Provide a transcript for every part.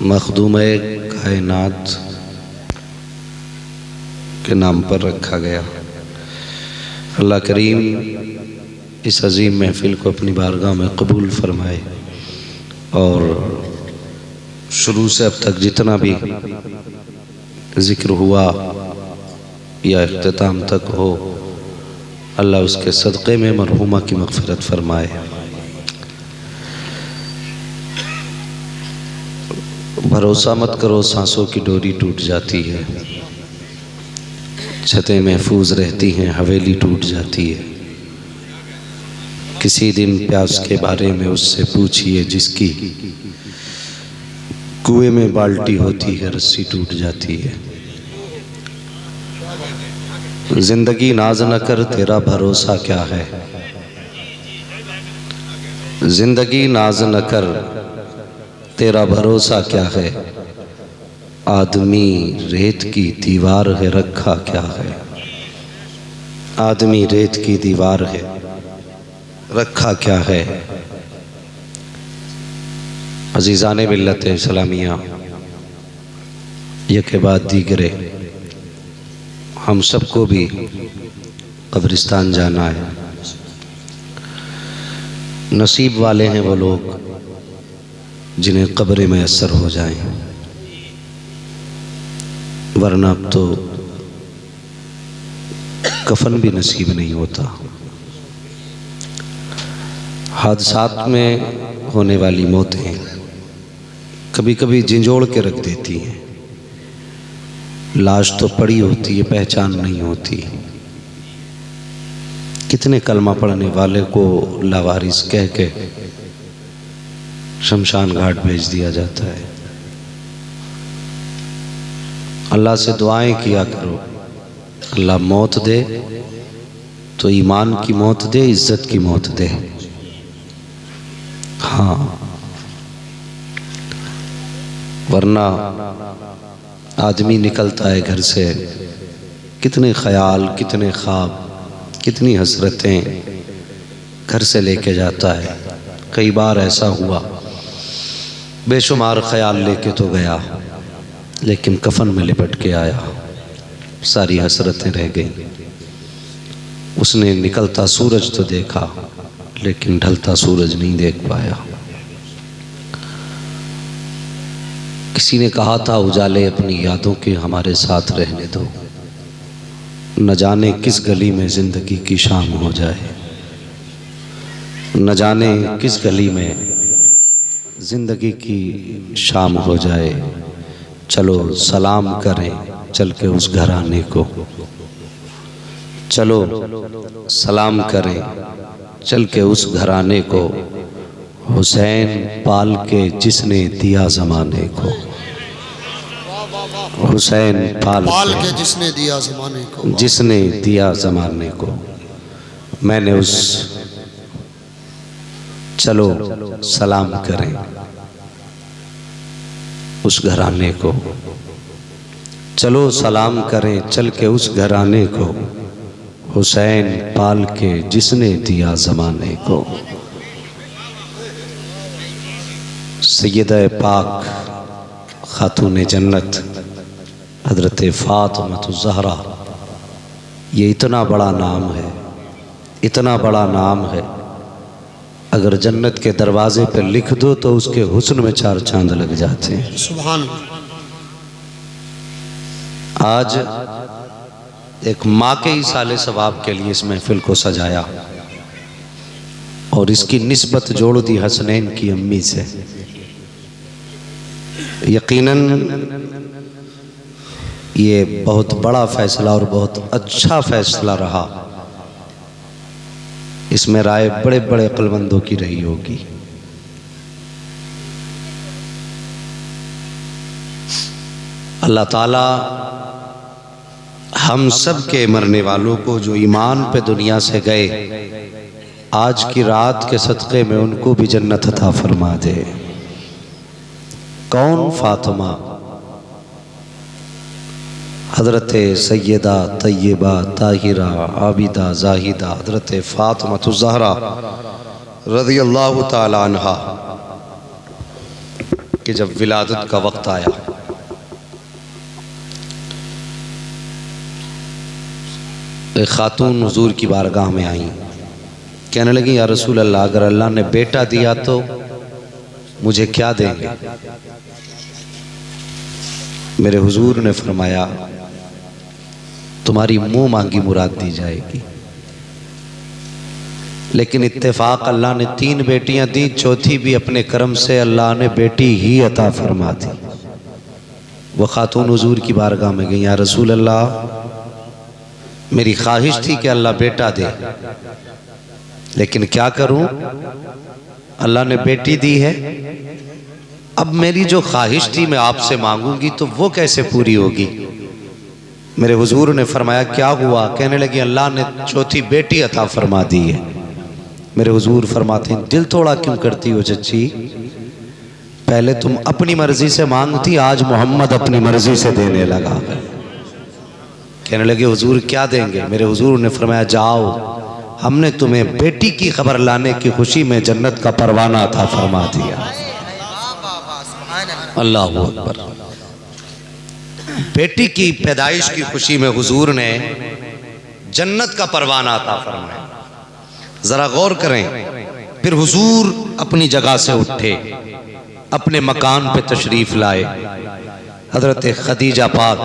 مخدوم کائنات کے نام پر رکھا گیا۔ اللہ کریم اس عظیم محفل کو اپنی بارگاہ میں قبول فرمائے، اور شروع سے اب تک جتنا بھی ذکر ہوا یا اختتام تک ہو، اللہ اس کے صدقے میں مرحومہ کی مغفرت فرمائے۔ بھروسہ مت کرو سانسوں کی ڈوری ٹوٹ جاتی ہے، چھتیں محفوظ رہتی ہیں حویلی ٹوٹ جاتی ہے۔ کسی دن پیاس کے بارے میں اس سے پوچھئے جس کی کنویں میں بالٹی ہوتی ہے رسی ٹوٹ جاتی ہے۔ زندگی ناز نہ کر تیرا بھروسہ کیا ہے، زندگی ناز نہ کر تیرا بھروسہ کیا ہے، آدمی ریت کی دیوار ہے رکھا کیا ہے، آدمی ریت کی دیوار ہے رکھا کیا ہے۔ عزیزان ملت اسلامیہ، یک بعد دیگرے، ہم سب کو بھی قبرستان جانا ہے۔ نصیب والے ہیں وہ لوگ جنہیں قبر میسر ہو جائیں، ورنہ اب تو کفن بھی نصیب نہیں ہوتا۔ حادثات میں ہونے والی موتیں کبھی کبھی جھنجھوڑ کے رکھ دیتی ہیں، لاش تو پڑی ہوتی ہے، پہچان نہیں ہوتی۔ کتنے کلمہ پڑھنے والے کو لاوارث کہہ کے شمشان گھاٹ بھیج دیا جاتا ہے۔ اللہ سے دعائیں کیا کرو، اللہ موت دے تو ایمان کی موت دے، عزت کی موت دے۔ ہاں، ورنہ آدمی نکلتا ہے گھر سے، کتنے خیال، کتنے خواب، کتنی حسرتیں گھر سے لے کے جاتا ہے۔ کئی بار ایسا ہوا، بے شمار خیال لے کے تو گیا، لیکن کفن میں لپٹ کے آیا، ساری حسرتیں رہ گئیں۔ اس نے نکلتا سورج تو دیکھا، لیکن ڈھلتا سورج نہیں دیکھ پایا۔ کسی نے کہا تھا اجالے اپنی یادوں کے ہمارے ساتھ رہنے دو، نہ جانے کس گلی میں زندگی کی شام ہو جائے، نہ جانے کس گلی میں زندگی کی شام ہو جائے۔ چلو سلام کریں چل کے اس گھرانے کو، چلو سلام کریں چل کے اس گھرانے کو، حسین پال کے جس نے دیا زمانے کو، حسین پال کے جس نے دیا زمانے کو، جس نے دیا زمانے کو۔ میں نے اس چلو سلام کریں اس گھرانے کو، چلو سلام کریں چل کے اس گھرانے کو، حسین پال کے جس نے دیا زمانے کو۔ سیدہ پاک خاتون جنت حضرت فاطمہ الزہرا، یہ اتنا بڑا نام ہے، اتنا بڑا نام ہے، اگر جنت کے دروازے پہ لکھ دو تو اس کے حسن میں 4 چاند لگ جاتے ہیں۔ سبحان اللہ۔ آج ایک ماں کے ایصال ثواب کے لیے اس محفل کو سجایا، اور اس کی نسبت جوڑ دی حسنین کی امی سے۔ یقیناً یہ بہت بڑا فیصلہ اور بہت اچھا فیصلہ رہا، اس میں رائے بڑے بڑے عقلمندوں کی رہی ہوگی۔ اللہ تعالیٰ ہم سب کے مرنے والوں کو جو ایمان پہ دنیا سے گئے، آج کی رات کے صدقے میں ان کو بھی جنت عطا فرما دے۔ کون؟ فاطمہ، حضرت سیدہ طیبہ طاہرہ عابدہ زاہدہ حضرت فاطمہ الزہرا رضی اللہ تعالی عنہا۔ کہ جب ولادت کا وقت آیا ایک خاتون حضور کی بارگاہ میں آئیں، کہنے لگی یا رسول اللہ اگر اللہ نے بیٹا دیا تو مجھے کیا دیں گے؟ میرے حضور نے فرمایا تمہاری منہ مانگی مراد دی جائے گی، لیکن اتفاق اللہ نے 3 بیٹیاں دی، چوتھی بھی اپنے کرم سے اللہ نے بیٹی ہی عطا فرما دی۔ وہ خاتون حضور کی بارگاہ میں گئی، یا رسول اللہ میری خواہش تھی کہ اللہ بیٹا دے، لیکن کیا کروں، اللہ نے بیٹی دی ہے، اب میری جو خواہش تھی میں آپ سے مانگوں گی تو وہ کیسے پوری ہوگی؟ میرے حضور نے فرمایا کیا ہوا؟ کہنے لگی اللہ نے چوتھی بیٹی عطا فرما دی ہے۔ میرے حضور فرماتے ہیں دل توڑا کیوں کرتی ہو چچی؟ پہلے تم اپنی مرضی سے مانگتی، آج محمد اپنی مرضی سے دینے لگا۔ کہنے لگے حضور کیا دیں گے؟ میرے حضور نے فرمایا جاؤ، ہم نے تمہیں بیٹی کی خبر لانے کی خوشی میں جنت کا پروانہ عطا فرما دیا۔ اللہ اکبر۔ بیٹی کی پیدائش کی خوشی میں حضور نے جنت کا پروانہ عطا فرمایا۔ ذرا غور کریں، پھر حضور اپنی جگہ سے اٹھے، اپنے مکان پہ تشریف لائے۔ حضرت خدیجہ پاک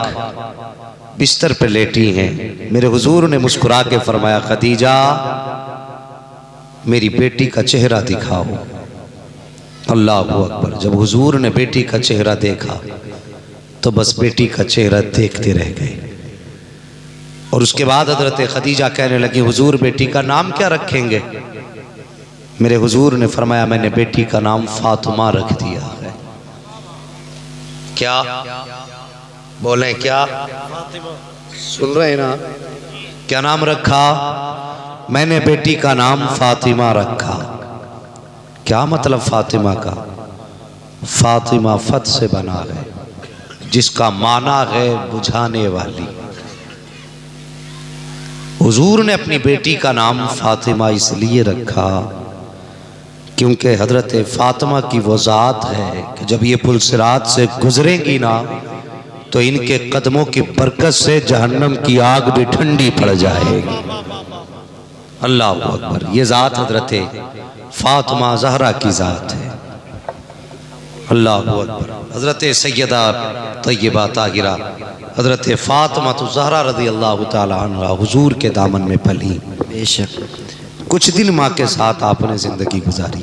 بستر پہ لیٹی ہیں، میرے حضور نے مسکرا کے فرمایا خدیجہ میری بیٹی کا چہرہ دکھاؤ۔ اللہ اکبر۔ جب حضور نے بیٹی کا چہرہ دیکھا تو بس بیٹی کا چہرہ دیکھتے رہ گئے، اور اس کے بعد حضرت خدیجہ کہنے لگی حضور بیٹی کا نام کیا رکھیں گے؟ میرے حضور نے فرمایا میں نے بیٹی کا نام فاطمہ رکھ دیا ہے۔ کیا بولیں؟ کیا سن رہے ہیں نا؟ کیا نام رکھا؟ میں نے بیٹی کا نام فاطمہ رکھا۔ کیا مطلب فاطمہ کا؟ فاطمہ فتح سے بنا ہے، جس کا معنی ہے بجھانے والی۔ حضور نے اپنی بیٹی کا نام فاطمہ اس لیے رکھا کیونکہ حضرت فاطمہ کی وہ ذات ہے کہ جب یہ پل صراط سے گزریں گی نا تو ان کے قدموں کی برکت سے جہنم کی آگ بھی ٹھنڈی پڑ جائے گی۔ اللہ اکبر۔ یہ ذات حضرت فاطمہ زہرا کی ذات ہے۔ اللہ اکبر۔ حضرت سیدہ طیبہ طاہرہ حضرت فاطمہ زہرا رضی اللہ تعالی عنہ حضور کے دامن میں پلی۔ بے شک کچھ دن ماں کے ساتھ آپ نے زندگی گزاری،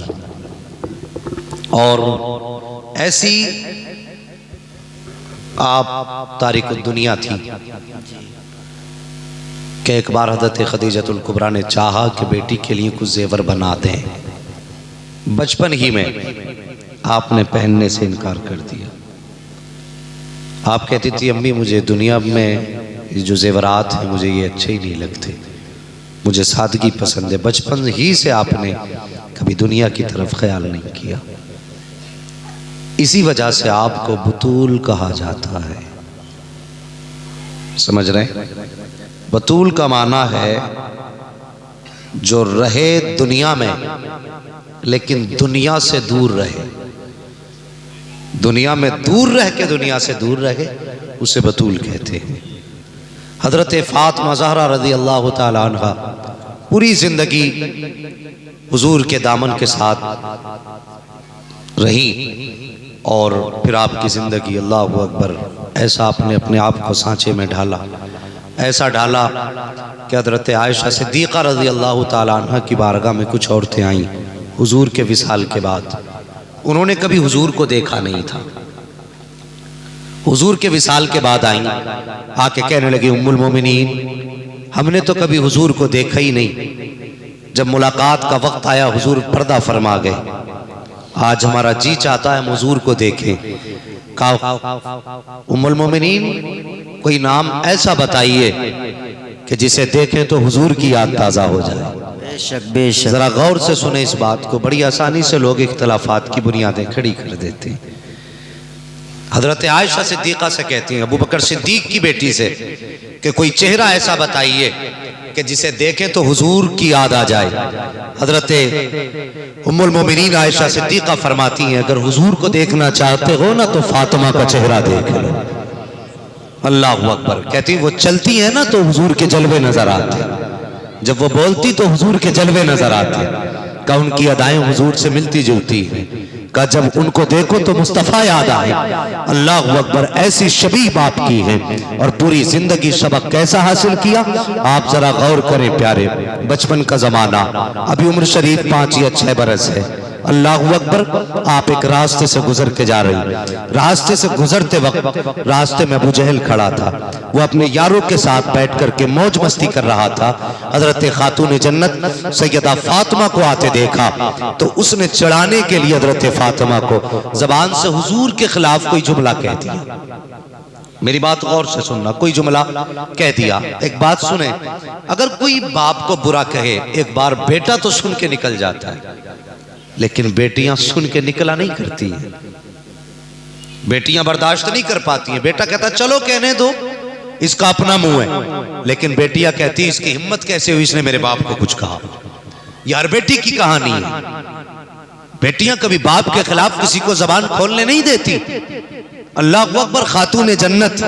اور ایسی آپ تارک الدنیا تھی کہ ایک بار حضرت خدیجۃ الکبریٰ نے چاہا کہ بیٹی کے لیے کچھ زیور بنا دیں۔ بچپن ہی میں آپ نے پہننے سے انکار کر دیا۔ آپ کہتی تھی امی مجھے دنیا میں جو زیورات ہیں مجھے یہ اچھے ہی نہیں لگتے، مجھے سادگی پسند ہے۔ بچپن ہی سے آپ نے کبھی دنیا کی طرف خیال نہیں کیا، اسی وجہ سے آپ کو بطول کہا جاتا ہے۔ سمجھ رہے ہیں؟ بطول کا معنی ہے جو رہے دنیا میں لیکن دنیا سے دور رہے، دنیا میں دور رہ کے دنیا سے دور رہے، اسے بطول کہتے ہیں۔ حضرت فاطمہ زہرا رضی اللہ تعالی عنہ پوری زندگی حضور کے دامن کے ساتھ رہیں، اور پھر آپ کی زندگی اللہ اکبر ایسا آپ نے اپنے آپ کو سانچے میں ڈھالا، ایسا ڈھالا کہ حضرت عائشہ صدیقہ رضی اللہ تعالی عنہ کی بارگاہ میں کچھ عورتیں آئیں حضور کے وصال کے بعد۔ انہوں نے کبھی حضور کو دیکھا نہیں تھا، حضور کے وصال کے بعد آئیں، آ کے کہنے لگی ام المومنین ہم نے تو کبھی حضور کو دیکھا ہی نہیں، جب ملاقات کا وقت آیا حضور پردہ فرما گئے، آج ہمارا جی چاہتا ہے ہم حضور کو دیکھیں۔ کہا ام المومنین کوئی نام ایسا بتائیے کہ جسے دیکھیں تو حضور کی یاد تازہ ہو جائے۔ بے شک بے شک۔ ذرا غور سے سنیں اس بات کو، بڑی آسانی سے لوگ اختلافات کی بنیادیں کھڑی کر دیتے ہیں۔ حضرت عائشہ صدیقہ سے کہتی ہیں ابو بکر صدیق کی بیٹی سے کہ کوئی چہرہ ایسا بتائیے کہ جسے دیکھیں تو حضور کی یاد آ جائے۔ حضرت ام المومنین عائشہ صدیقہ فرماتی ہیں اگر حضور کو دیکھنا چاہتے ہو نا تو فاطمہ کا چہرہ دیکھ لو۔ اللہ اکبر، کہتی وہ چلتی ہیں نا تو حضور کے جلوے نظر آتے، جب وہ بولتی تو حضور کے جلوے نظر آتے، کہ ان کی ادائیں حضور سے ملتی جلتی ہیں، کہ جب ان کو دیکھو تو مصطفیٰ یاد آئے۔ اللہ اکبر، ایسی شبیہ آپ کی ہے اور پوری زندگی سبق کیسا حاصل کیا آپ ذرا غور کریں پیارے۔ بچپن کا زمانہ، ابھی عمر شریف 5 یا 6 برس ہے۔ اللہ اکبر، آپ ایک راستے سے گزر کے جا رہی، راستے سے گزرتے وقت راستے میں ابو جہل کھڑا تھا، وہ اپنے یاروں کے ساتھ بیٹھ کر کے موج مستی کر رہا تھا۔ حضرت خاتون جنت سیدہ فاطمہ کو آتے دیکھا تو اس نے چڑھانے کے لیے حضرت فاطمہ کو زبان سے حضور کے خلاف کوئی جملہ کہہ دیا۔ میری بات غور سے سننا، کوئی جملہ کہہ دیا۔ ایک بات سنیں، اگر کوئی باپ کو برا کہے ایک بار بیٹا تو سن کے نکل جاتا ہے، لیکن بیٹیاں سن کے نکلا نہیں کرتی ہیں، بیٹیاں برداشت نہیں کر پاتی ہیں۔ بیٹا کہتا چلو کہنے دو، اس کا اپنا منہ ہے، لیکن بیٹیاں کہتی اس کی ہمت کیسے ہوئی، اس نے میرے باپ کو کچھ کہا۔ یہ ہر بیٹی کی کہانی ہے، بیٹیاں کبھی باپ کے خلاف کسی کو زبان کھولنے نہیں دیتی۔ اللہ اکبر، خاتون جنت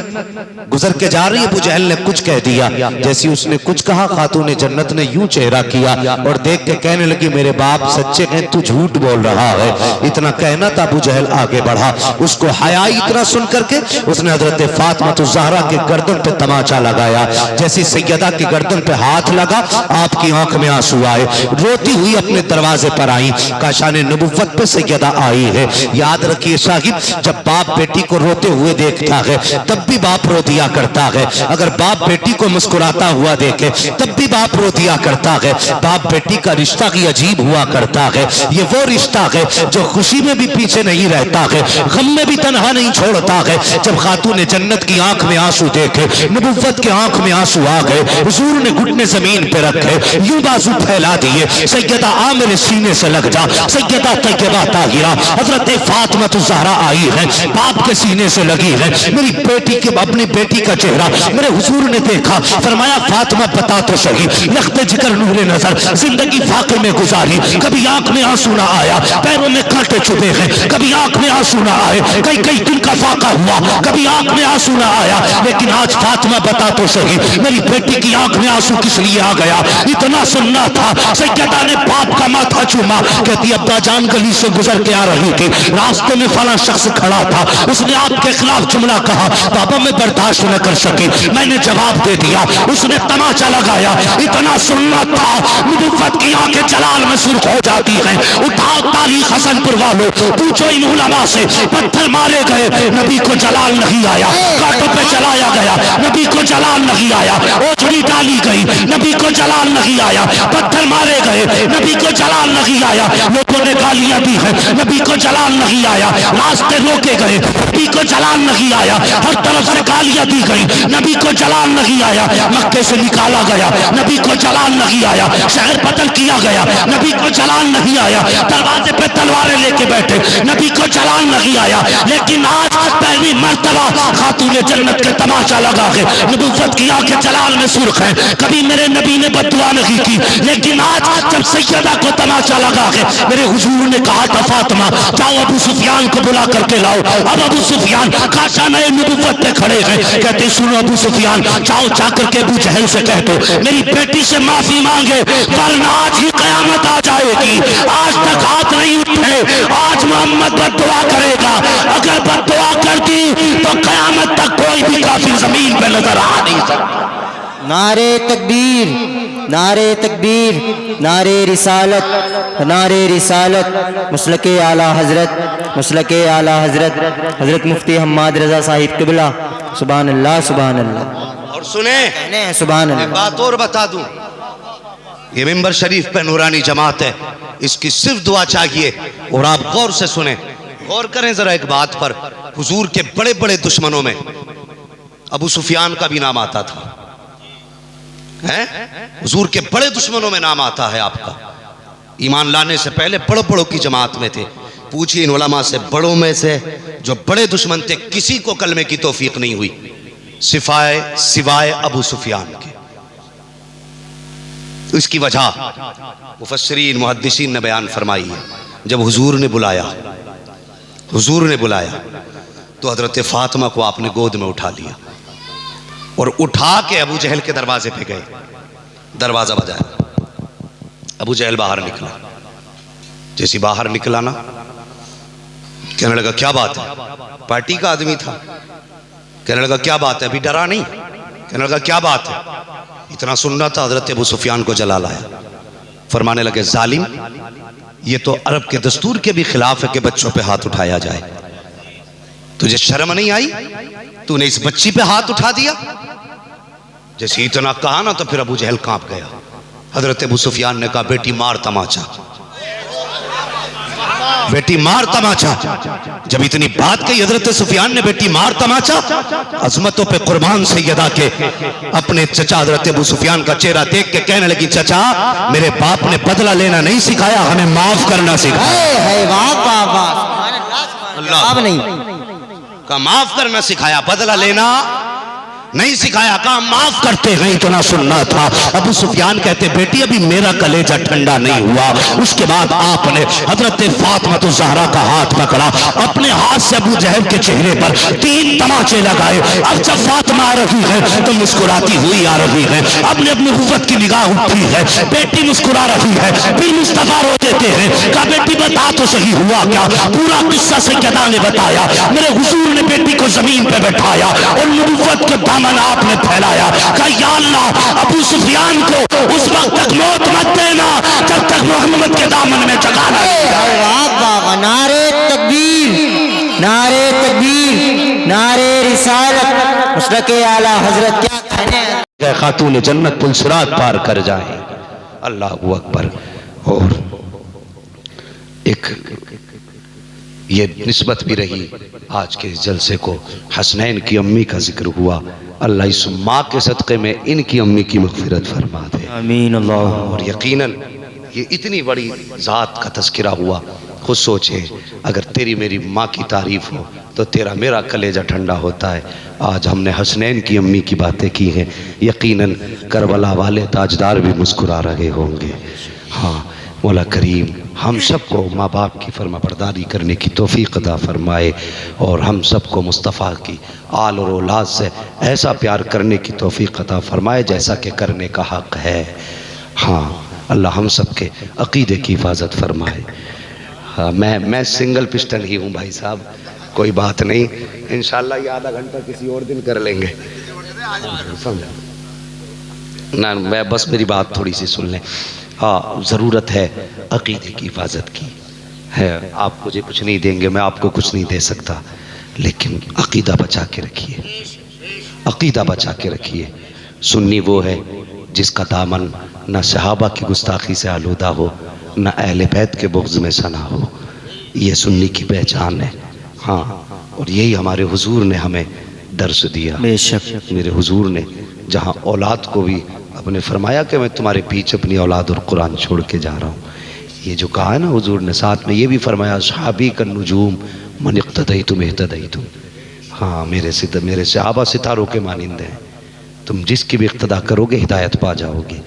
گزر کے جا رہی ہے، ابو جہل نے کچھ کہہ دیا، جیسی اس نے کچھ کہا خاتون جنت نے یوں چہرہ کیا اور دیکھ کے کہنے لگی میرے باپ سچے ہیں، تو جھوٹ بول رہا ہے۔ اتنا کہنا تھا، ابو جہل آگے بڑھا، اس کو حیائی اتنا سن کر کے اس نے حضرت فاطمہ الزہرا کے گردن پہ تماچا لگایا۔ جیسی سیدہ کی گردن پہ ہاتھ لگا، آپ کی آنکھ میں آنسو آئے، روتی ہوئی اپنے دروازے پر آئیں، کاشان نبوت پہ سیدہ آئی ہے۔ یاد رکھیے صاحب، جب باپ بیٹی کو روتے ہوئے دیکھتا ہے تب بھی باپ رو دیا کرتا ہے، اگر باپ بیٹی کو مسکراتا ہوا دیکھے تب بھی باپ رو دیا کرتا ہے۔ باپ بیٹی کا رشتہ ہی عجیب ہوا کرتا ہے، یہ وہ رشتہ ہے جو خوشی میں بھی پیچھے نہیں رہتا ہے، غم میں بھی تنہا نہیں چھوڑتا ہے۔ جب خاتون جنت کی آنکھ میں آنسو دیکھے، نبوت کے آنکھ میں آنسو آ گئے، حضور نے گھٹنے زمین پہ رکھے، یوں بازو پھیلا دیے، سیدہ آ میرے سینے سے لگ جا۔ سیدہ طیبہ طاہرہ حضرت فاطمہ الزہرا آئی ہے، باپ کے سینے سے لگی ہے، میری بیٹی کے اپنی بیٹی کا چہرہ میرے حضور نے دیکھا، فرمایا فاطمہ بتا تو صحیح، لخت جگر نور نظر، زندگی فاقے میں گزاری، کبھی آنکھ میں آنسو نہ آیا، پیروں میں کانٹے چبھے ہیں، کبھی آنکھ میں آنسو نہ آئے، کئی کئی دن کا فاقہ ہوا، کبھی آنکھ میں آنسو نہ آیا، لیکن آج فاطمہ بتا تو صحیح میری بیٹی کی آنکھ میں آنسو کس لیے آ گیا؟ اتنا سننا تھا۔ سیدہ نے باپ کا ماتھا چوما، کہتی ابا جان گلی سے گزر کے آ رہی تھی، راستے میں فلاں شخص کھڑا تھا، اس نے آپ کے خلاف جملہ کہا، بابا میں برداشت نہ کر سکی، میں نے جواب دے دیا، اس نے تماچا لگایا۔ اتنا سننا تھا، نبوت کی آنکھیں جلال میں سرخ ہو جاتی ہیں۔ اٹھاؤ تاریخ حسن پور والوں، پوچھو ان علماء سے، پتھر مارے گئے، نبی کو جلال نہیں آیا، کانٹوں پہ چلایا گیا، نبی کو جلال نہیں آیا، اوجھڑی ڈالی گئی، نبی کو جلال نہیں آیا، پتھر مارے گئے، نبی کو جلال نہیں آیا، لوگوں نے گالیاں دی ہیں، نبی کو جلال نہیں آیا، راستے روکے گئے، نبی کو جلال نہیں آیا، ہر طرف سے گالیاں دی گئی، نبی کو جلال نہیں آیا، مکے سے نکالا گیا، نبی کو جلال نہیں آیا، شہر بدل کیا گیا، نبی کو جلال نہیں آیا، دروازے پہ تلواریں لے کے بیٹھے، نبی کو جلال نہیں آیا، لیکن آج پہلی مرتبہ خاتون جنت کے تماشا لگا ہے، نبوت کی آنکھیں جلال میں سرخ ہیں۔ کبھی میرے نبی نے بددعا نہیں کی، لیکن آج جب سیدہ کو تماشا لگا ہے، میرے حضور نے کہا تھا فاطمہ جاؤ ابو سفیان کو بلا کر کے لاؤ۔ اب ابو سفیان خاشانہ نبوت پہ کھڑے ہیں، کہتے سنو ابو سفیان جاؤ جا کر کے ابو جہل سے کہہ دو میری بیٹی سے معافی مانگے، ورنہ آج ہی قیامت آ جائے گی۔ آج تک ہاتھ نہیں اٹھے، آج محمد بددعا کرے گا، اگر بددعا کر دی تو قیامت تک کوئی بھی کافر زمین پہ نظر آ نہیں سکتا۔ نعرے تکبیر، نعرے تکبیر، نعرے رسالت، نعرے رسالت، مسلک اعلیٰ حضرت، مسلک اعلیٰ حضرت حضرت مفتی حماد رضا صاحب قبلہ، سبحان اللہ سبحان اللہ۔ اور سنیں سبحان اللہ، ایک بات اور بتا دوں، یہ ممبر شریف پہ نورانی جماعت ہے، اس کی صرف دعا چاہیے، اور آپ غور سے سنیں، غور کریں ذرا ایک بات پر، حضور کے بڑے بڑے دشمنوں میں ابو سفیان کا بھی نام آتا تھا، حضور کے بڑے دشمنوں میں نام آتا ہے آپ کا، ایمان لانے سے پہلے بڑوں بڑوں کی جماعت میں تھے۔ پوچھئے ان علماء سے، بڑوں میں سے جو بڑے دشمن تھے کسی کو کلمے کی توفیق نہیں ہوئی سوائے ابو سفیان کے۔ تو اس کی وجہ مفسرین محدثین نے بیان فرمائی ہے. جب حضور نے بلایا تو حضرت فاطمہ کو آپ نے گود میں اٹھا لیا اور اٹھا کے ابو جہل کے دروازے پہ گئے. دروازہ بجایا، ابو جہل باہر نکلا. جیسی باہر نکلا نا، کہنے لگا کیا بات ہے؟ پارٹی کا آدمی تھا. کہنے لگا کیا بات ہے؟ ابھی ڈرا نہیں. کہنے لگا کیا بات ہے؟ اتنا سننا تھا. حضرت ابو سفیان کو جلا لایا. فرمانے لگے ظالم، یہ تو عرب کے دستور کے بھی خلاف ہے کہ بچوں پہ ہاتھ اٹھایا جائے. تجھے شرم نہیں آئی؟ تو نے اس بچی پہ ہاتھ اٹھا دیا. جیسے اتنا کہا نا تو پھر ابو جہل کانپ گیا. حضرت ابو سفیان نے کہا بیٹی مار تماچا، بیٹی مار تماچا. جب اتنی بات کہی حضرت سفیان نے بیٹی مار تماچا، عظمتوں پہ قربان سیدہ کے اپنے چچا حضرت ابو سفیان کا چہرہ دیکھ کے کہنے لگی چچا میرے باپ نے بدلہ لینا نہیں سکھایا، ہمیں معاف کرنا سکھایا. اللہ کا معاف کرنا سکھایا، بدلہ لینا نہیں سکھایا. کہا معاف کرتے ہیں. اتنا سننا تھا. ابو سفیان کہتے بیٹی ابھی میرا کلیجہ ٹھنڈا نہیں ہوا. اس کے بعد آپ نے حضرت فاطمہ الزہرا کا ہاتھ پکڑا، اپنے ہاتھ سے ابو جہل کے چہرے پر 3 تماچے لگائے. اب جب فاطمہ آ رہی ہے تو مسکراتی ہوئی آ رہی ہے. اب نے اپنی نبوت کی نگاہ اٹھی ہے، بیٹی مسکرا رہی ہے. پھر مصطفیٰ رو دیتے ہیں. کہا بیٹی بتا تو صحیح ہوا کیا؟ پورا قصہ سیدہ نے بتایا. میرے حضور نے بیٹی کو زمین پہ بٹھایا اور نبوت کے دامن آپ نے پھیلایا. کہا یا اللہ ابو سفیان کو اس وقت تک موت مت دینا جب تک محمد کے دامن میں جگانا. نعرے تکبیر، نعرے تکبیر، نعرے رسالت، مسلک اعلی حضرت. کیا کہنے خاتون جنت پل صراط پار کر جائیں. اللہ اکبر. اور ایک یہ نسبت بھی رہی آج کے اس جلسے کو. حسنین کی امی کا ذکر ہوا. اللہ اس ماں کے صدقے میں ان کی امی کی مغفرت فرما دے. آمین. اللہ. اور یقیناً یہ اتنی بڑی ذات کا تذکرہ ہوا. خود سوچے اگر تیری میری ماں کی تعریف ہو تو تیرا میرا کلیجہ ٹھنڈا ہوتا ہے. آج ہم نے حسنین کی امی کی باتیں کی ہیں. یقیناً کربلا والے تاجدار بھی مسکرا رہے ہوں گے. ہاں مولا کریم ہم سب کو ماں باپ کی فرما برداری کرنے کی توفیق عطا فرمائے اور ہم سب کو مصطفیٰ کی آل اور اولاد سے ایسا پیار کرنے کی توفیق عطا فرمائے جیسا کہ کرنے کا حق ہے. ہاں اللہ ہم سب کے عقیدے کی حفاظت فرمائے. ہاں میں سنگل پسٹن ہی ہوں بھائی صاحب، کوئی بات نہیں. انشاءاللہ یہ آدھا گھنٹہ کسی اور دن کر لیں گے. نہ میں بس میری بات تھوڑی سی سن لیں. ہاں ضرورت ہے عقیدے کی حفاظت کی ہے. آپ مجھے کچھ نہیں دیں گے، میں آپ کو کچھ نہیں دے سکتا، لیکن عقیدہ بچا کے رکھیے، عقیدہ بچا کے رکھیے. سنی وہ ہے جس کا دامن نہ صحابہ کی گستاخی سے آلودہ ہو نہ اہل بیت کے بغض میں سنا ہو. یہ سنی کی پہچان ہے. ہاں اور یہی ہمارے حضور نے ہمیں درس دیا. بے شک میرے حضور نے جہاں اولاد کو بھی آپ نے فرمایا کہ میں تمہارے پیچھے اپنی اولاد اور قرآن چھوڑ کے جا رہا ہوں. یہ جو کہا ہے نا حضور نے، ساتھ میں یہ بھی فرمایا صحابی کا نجوم من اقتدیتم اہتدیتم. ہاں میرے صحابہ ستاروں کے مانند ہیں، تم جس کی بھی اقتدا کرو گے ہدایت پا جاؤ گے.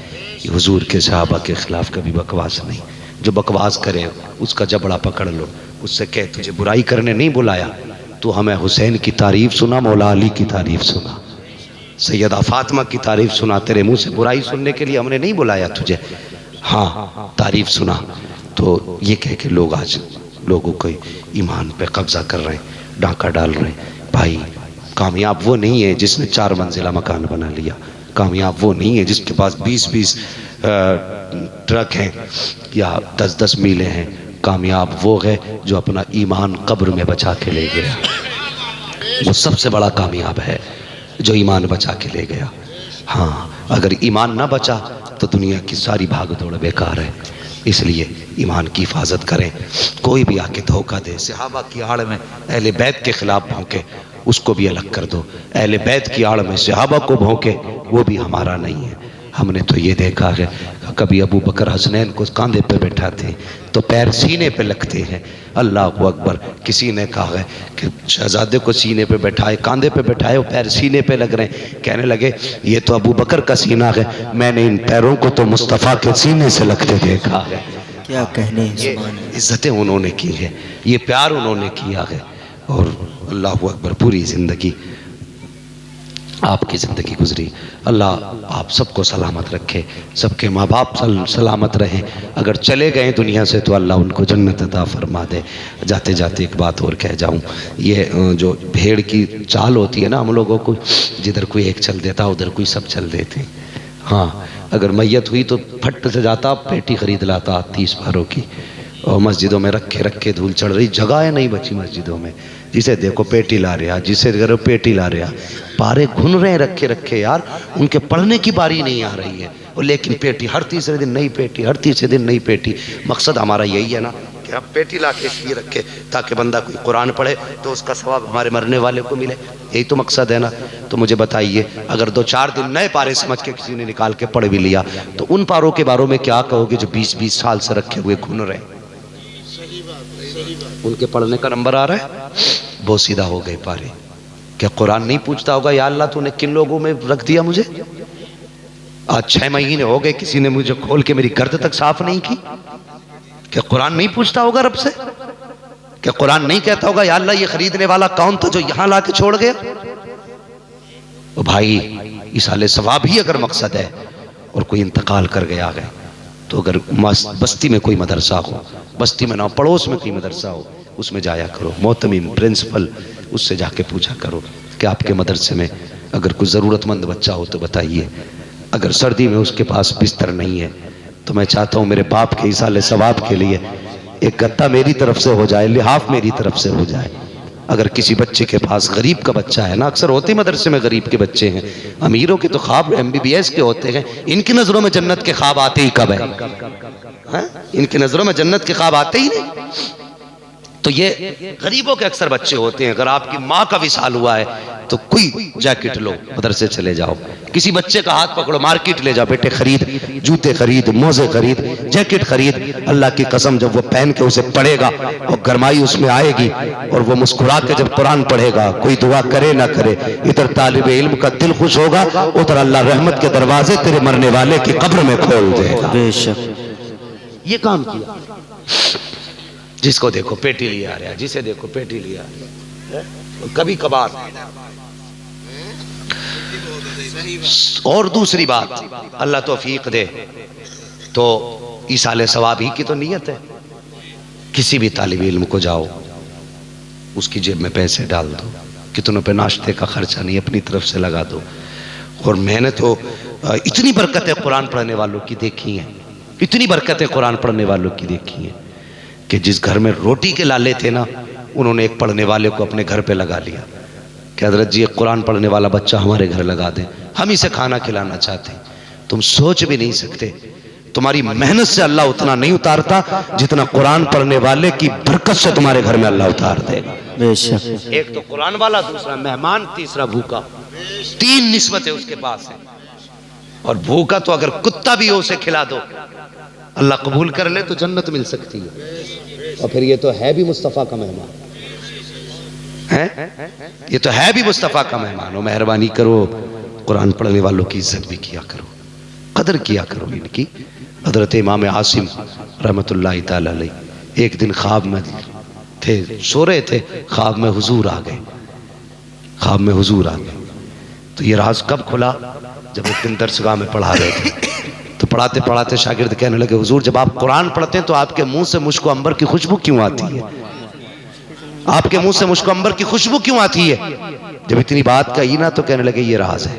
یہ حضور کے صحابہ کے خلاف کبھی بکواس نہیں. جو بکواس کرے اس کا جبڑا پکڑ لو، اس سے کہ تجھے برائی کرنے نہیں بلایا، تو ہمیں حسین کی تعریف سنا، مولا علی کی تعریف سنا، سیدہ فاطمہ کی تعریف سنا. تیرے منہ سے برائی سننے کے لیے ہم نے نہیں بلایا تجھے. ہاں تعریف سنا. تو یہ کہہ کہ لوگ آج لوگوں کو ایمان پہ قبضہ کر رہے ہیں، ڈاکہ ڈال رہے ہیں. بھائی کامیاب وہ نہیں ہے جس نے 4 منزلہ مکان بنا لیا. کامیاب وہ نہیں ہے جس کے پاس 20 ٹرک ہیں یا 10 میلیں ہیں. کامیاب وہ ہے جو اپنا ایمان قبر میں بچا کے لے گیا. وہ سب سے بڑا کامیاب ہے جو ایمان بچا کے لے گیا. ہاں اگر ایمان نہ بچا تو دنیا کی ساری بھاگ دوڑ بیکار ہے. اس لیے ایمان کی حفاظت کریں. کوئی بھی آ کے دھوکہ دے، صحابہ کی آڑ میں اہل بیت کے خلاف بھونکے، اس کو بھی الگ کر دو. اہل بیت کی آڑ میں صحابہ کو بھونکے، وہ بھی ہمارا نہیں ہے. ہم نے تو یہ دیکھا ہے کبھی ابو بکر حسنین کو کاندھے پہ بیٹھاتے تو پیر سینے پہ لگتے ہیں، اللہ اکبر۔ کسی نے کہا ہے کہ شہزادے کو سینے پہ بیٹھائے، کاندھے پہ بیٹھائے، وہ پیر سینے پہ لگ رہے ہیں، کہنے لگے یہ تو ابو بکر کا سینہ ہے، میں نے ان پیروں کو تو مصطفیٰ کے سینے سے لگتے دیکھا ہے۔ کیا کہنے، یہ عزتیں انہوں نے کی ہے، یہ پیار انہوں نے کیا ہے، اور اللہ اکبر پوری زندگی آپ کی زندگی گزری۔ اللہ آپ سب کو سلامت رکھے، سب کے ماں باپ سلامت رہیں، اگر چلے گئے دنیا سے تو اللہ ان کو جنت عطا فرما دے۔ جاتے جاتے ایک بات اور کہہ جاؤں، یہ جو بھیڑ کی چال ہوتی ہے نا ہم لوگوں کو، جدھر کوئی ایک چل دیتا ادھر کوئی سب چل دیتے، ہاں اگر میت ہوئی تو پھٹ سے جاتا پیٹی خرید لاتا 30 بھروں کی، اور مسجدوں میں رکھے دھول چڑھ رہی، جگہیں نہیں بچی مسجدوں میں، جسے دیکھو پیٹی لا رہا، جسے دیکھو پیٹی لا رہا، پارے گھن رہے ہیں رکھے یار، ان کے پڑھنے کی باری نہیں آ رہی ہے، اور لیکن پیٹی ہر تیسرے دن نئی پیٹی، ہر تیسرے دن نئی پیٹی۔ مقصد ہمارا یہی ہے نا کہ ہم پیٹی لا کے اس لیے رکھے تاکہ بندہ کوئی قرآن پڑھے تو اس کا ثواب ہمارے مرنے والے کو ملے، یہی تو مقصد ہے نا۔ تو مجھے بتائیے اگر 2-4 دن نئے پارے سمجھ کے کسی نے نکال کے پڑھ بھی لیا تو ان پاروں کے باروں میں کیا کہو گے جو 20-20 سال سے رکھے ہوئے گھن رہے ہیں؟ ان کے پڑھنے کا نمبر آ رہا ہے، بہت سیدھا ہو گئے پارے۔ کیا قرآن نہیں پوچھتا ہوگا یا اللہ تو نے کن لوگوں میں رکھ دیا مجھے؟ آج 6 مہینے ہو گئے کسی نے مجھے کھول کے میری گرد تک صاف نہیں کی۔ کیا قرآن نہیں پوچھتا ہوگا رب سے؟ کیا قرآن نہیں کہتا ہوگا یا اللہ یہ خریدنے والا کون تھا جو یہاں لا کے چھوڑ گیا؟ تو بھائی ایصال ثواب ہی اگر مقصد ہے اور کوئی انتقال کر گیا ہے تو اگر بستی میں کوئی مدرسہ ہو، بستی میں نہ پڑوس میں کوئی مدرسہ ہو، اس میں جایا کرو، محتمم پرنسپل اس سے جا کے پوچھا کرو کہ آپ کے مدرسے میں اگر کوئی ضرورت مند بچہ ہو تو بتائیے۔ اگر سردی میں اس کے پاس بستر نہیں ہے تو میں چاہتا ہوں میرے باپ کے ایصال ثواب کے لیے ایک گدا میری طرف سے ہو جائے، لحاف میری طرف سے ہو جائے۔ اگر کسی بچے کے پاس غریب کا بچہ ہے نا، اکثر ہوتے مدرسے میں غریب کے بچے ہیں، امیروں کے تو خواب MBBS کے ہوتے ہیں، ان کی نظروں میں جنت کے خواب آتے ہی کب ہے؟ ان کی نظروں میں جنت کے خواب آتے ہی نہیں۔ تو یہ غریبوں کے اکثر بچے ہوتے ہیں۔ اگر آپ کی ماں کا وصال ہوا ہے تو کوئی جیکٹ لو، مدرسے چلے جاؤ، کسی بچے کا ہاتھ پکڑو، مارکیٹ لے جاؤ، بیٹے خرید، جوتے خرید، موزے خرید، جیکٹ خرید۔ اللہ کی قسم جب وہ پہن کے اسے پڑھے گا اور گرمائی اس میں آئے گی اور وہ مسکرا کے جب قرآن پڑھے گا، کوئی دعا کرے نہ کرے، ادھر طالب علم کا دل خوش ہوگا، ادھر اللہ رحمت کے دروازے تیرے مرنے والے کی قبر میں کھول دے گا۔ بے شک یہ کام کیا، جس کو دیکھو پیٹی لے آ رہا، جسے دیکھو پیٹی لے آ رہا، کبھی کبھار۔ اور دوسری بات اللہ توفیق دے تو ایصال ثواب ہی کی تو نیت ہے۔ کسی بھی طالب علم کو جاؤ، اس کی جیب میں پیسے ڈال دو، کتنوں پہ ناشتے کا خرچہ نہیں اپنی طرف سے لگا دو۔ اور میں نے تو اتنی برکتیں قرآن پڑھنے والوں کی دیکھی ہیں، اتنی برکتیں قرآن پڑھنے والوں کی دیکھی ہیں کہ جس گھر میں روٹی کے لالے تھے نا، انہوں نے ایک پڑھنے والے کو اپنے گھر پہ لگا لیا کہ حضرت جی ایک قرآن پڑھنے والا بچہ ہمارے گھر لگا دیں، ہم اسے کھانا کھلانا چاہتے ہیں۔ تم سوچ بھی نہیں سکتے، تمہاری محنت سے اللہ اتنا نہیں اتارتا جتنا قرآن پڑھنے والے کی برکت سے تمہارے گھر میں اللہ اتار دے گا۔ بے شک ایک تو قرآن والا، دوسرا مہمان، تیسرا بھوکا، 3 نسبتیں اس کے پاس ہیں۔ اور بھوکا تو اگر کتا بھی ہو اسے کھلا دو، اللہ قبول کر لے تو جنت مل سکتی ہے۔ اور پھر یہ تو ہے بھی مصطفیٰ کا مہمان ہے، یہ تو ہے بھی مصطفیٰ کا مہمان ہو۔ مہربانی کرو قرآن پڑھنے والوں کی عزت بھی کیا کرو، قدر کیا کرو ان کی۔ حضرت امام عاصم رحمت اللہ تعالی علیہ ایک دن خواب میں تھے، سو رہے تھے، خواب میں حضور آ گئے، خواب میں حضور آ گئے۔ تو یہ راز کب کھلا؟ جب ایک دن درسگاہ میں پڑھا رہے تھے تو پڑھاتے پڑھاتے شاگرد کہنے لگے حضور جب آپ قرآن پڑھتے ہیں تو آپ کے منہ سے مشک و عنبر کی خوشبو کیوں آتی ہے؟ آپ کے منہ سے مشک و عنبر کی خوشبو کیوں آتی ہے؟ جب اتنی بات کہی نا تو کہنے لگے یہ راز ہے۔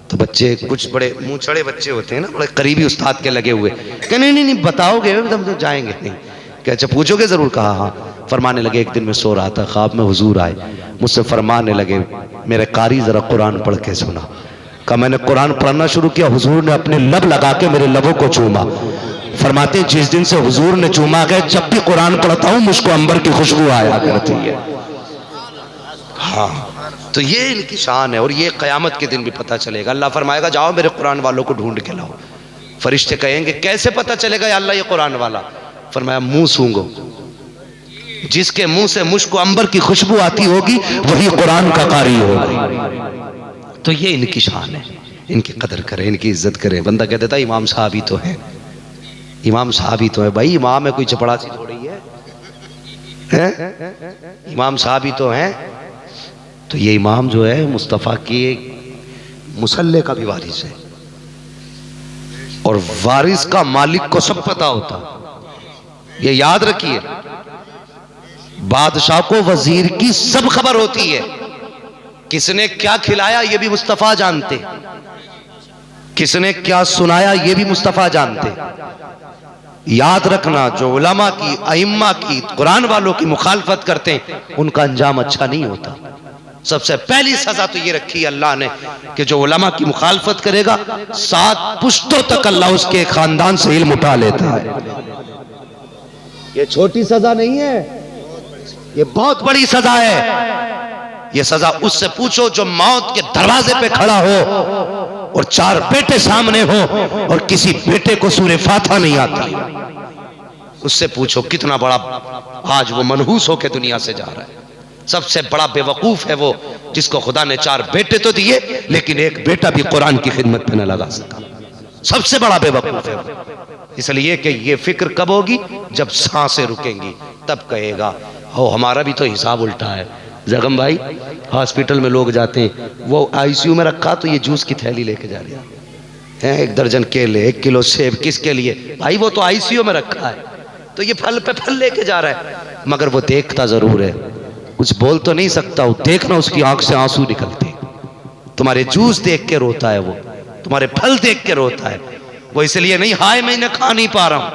تو بچے کچھ بڑے منہ چڑے بچے ہوتے ہیں نا، بڑے قریبی استاد کے لگے ہوئے کہ نہیں بتاؤ گے ہم تو جائیں گے نہیں، کہ اچھا پوچھو گے ضرور؟ کہا ہاں۔ فرمانے لگے ایک دن میں سو رہا تھا، خواب میں حضور آئے، مجھ سے فرمانے لگے میرے قاری ذرا قرآن پڑھ کے سنا۔ کہا میں نے قرآن پڑھنا شروع کیا، حضور نے اپنے لب لگا کے میرے لبوں کو چوما۔ فرماتے ہیں جس دن سے حضور نے چوما گئے جب بھی قرآن پڑھتا ہوں مجھ کو عنبر کی خوشبو آیا کرتی ہے۔ ہاں تو یہ ان کی شان ہے، اور یہ قیامت کے دن بھی پتہ چلے گا۔ اللہ فرمائے گا جاؤ میرے قرآن والوں کو ڈھونڈ کے لاؤ۔ فرشتے کہیں گے کیسے پتہ چلے گا یا اللہ یہ قرآن والا؟ فرمایا منہ سونگو، جس کے منہ سے مشک و عنبر کی خوشبو آتی ہوگی وہی قرآن کا قاری ہوگا۔ تو یہ ان کی شان ہے، ان کی قدر کریں، ان کی عزت کریں۔ بندہ کہہ دیتا امام صاحب ہی تو ہیں، امام صاحب ہی تو ہیں۔ بھائی امام ہے کوئی چپڑا سی تھوڑی ہے، امام صاحب ہی تو ہیں۔ تو یہ امام جو ہے مصطفیٰ کی مصلی کا بھی وارث ہے، اور وارث کا مالک کو سب پتا ہوتا، یہ یاد رکھیے۔ بادشاہ کو وزیر کی سب خبر ہوتی ہے، کس نے کیا کھلایا یہ بھی مصطفیٰ جانتے، کس نے کیا سنایا یہ بھی مصطفیٰ جانتے۔ یاد رکھنا جو علماء کی، ائمہ کی، قرآن والوں کی مخالفت کرتے ہیں ان کا انجام اچھا نہیں ہوتا۔ سب سے پہلی سزا تو یہ رکھی اللہ نے کہ جو علماء کی مخالفت کرے گا 7 پشتوں تک اللہ اس کے خاندان سے علم اٹھا لیتا ہے۔ یہ چھوٹی سزا نہیں ہے، یہ بہت بڑی سزا ہے۔ یہ سزا اس سے پوچھو جو موت کے دروازے پہ کھڑا ہو اور 4 بیٹے سامنے ہو اور کسی بیٹے کو سورہ فاتحہ نہیں آتی، اس سے پوچھو کتنا بڑا آج وہ منحوس ہو کے دنیا سے جا رہا ہے۔ سب سے بڑا بے وقوف ہے وہ جس کو خدا نے 4 بیٹے تو دیے لیکن ایک بیٹا بھی قرآن کی خدمت پہ نہ لگا سکا۔ سب سے بڑا بے وقوف ہے وہ۔ اس لیے کہ یہ فکر کب ہوگی؟ جب سانسیں رکیں گی تب کہے گا ہمارا بھی تو حساب الٹا ہے۔ زغم بھائی ہاسپٹل میں لوگ جاتے ہیں، وہ آئی سی یو میں رکھا تو یہ جوس کی تھیلی لے کے جا رہے ہیں، 1 درجن کیلے، 1 کلو سیب، کس کے لیے؟ بھائی وہ تو آئی سی یو میں رکھا ہے، تو یہ پھل پہ پھل لے کے جا رہا ہے، مگر وہ دیکھتا ضرور ہے، کچھ بول تو نہیں سکتا، وہ دیکھنا اس کی آنکھ سے آنسو نکلتے۔ تمہارے جوس دیکھ کے روتا ہے وہ، تمہارے پھل دیکھ کے روتا ہے وہ، اس لیے نہیں ہائے میں انہیں کھا نہیں پا رہا ہوں،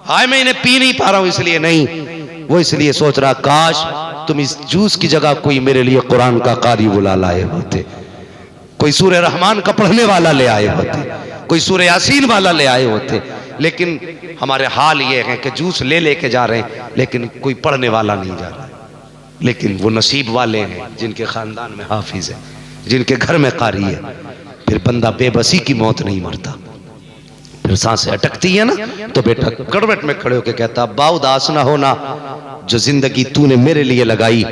ہائے میں انہیں پی نہیں پا رہا ہوں، اس لیے نہیں، وہ اس لیے سوچ رہا کاش تم اس جوس کی جگہ کوئی میرے لیے قرآن کا قاری بلا لائے ہوتے، کوئی سورہ رحمان کا پڑھنے والا لے آئے ہوتے، کوئی سورہ یاسین والا لے آئے ہوتے۔ لیکن ہمارے حال یہ ہے کہ جوس لے لے کے جا رہے ہیں لیکن کوئی پڑھنے والا نہیں جا رہا۔ لیکن وہ نصیب والے ہیں جن کے خاندان میں حافظ ہے، جن کے گھر میں قاری ہے، پھر بندہ بے بسی کی موت نہیں مرتا۔ پھر سانسیں اٹکتی ہے نا تو بیٹا کڑوٹ میں کھڑے ہو کے کہتا ابا اداس نہ ہونا، جو زندگی تو نے میرے لیے لگائی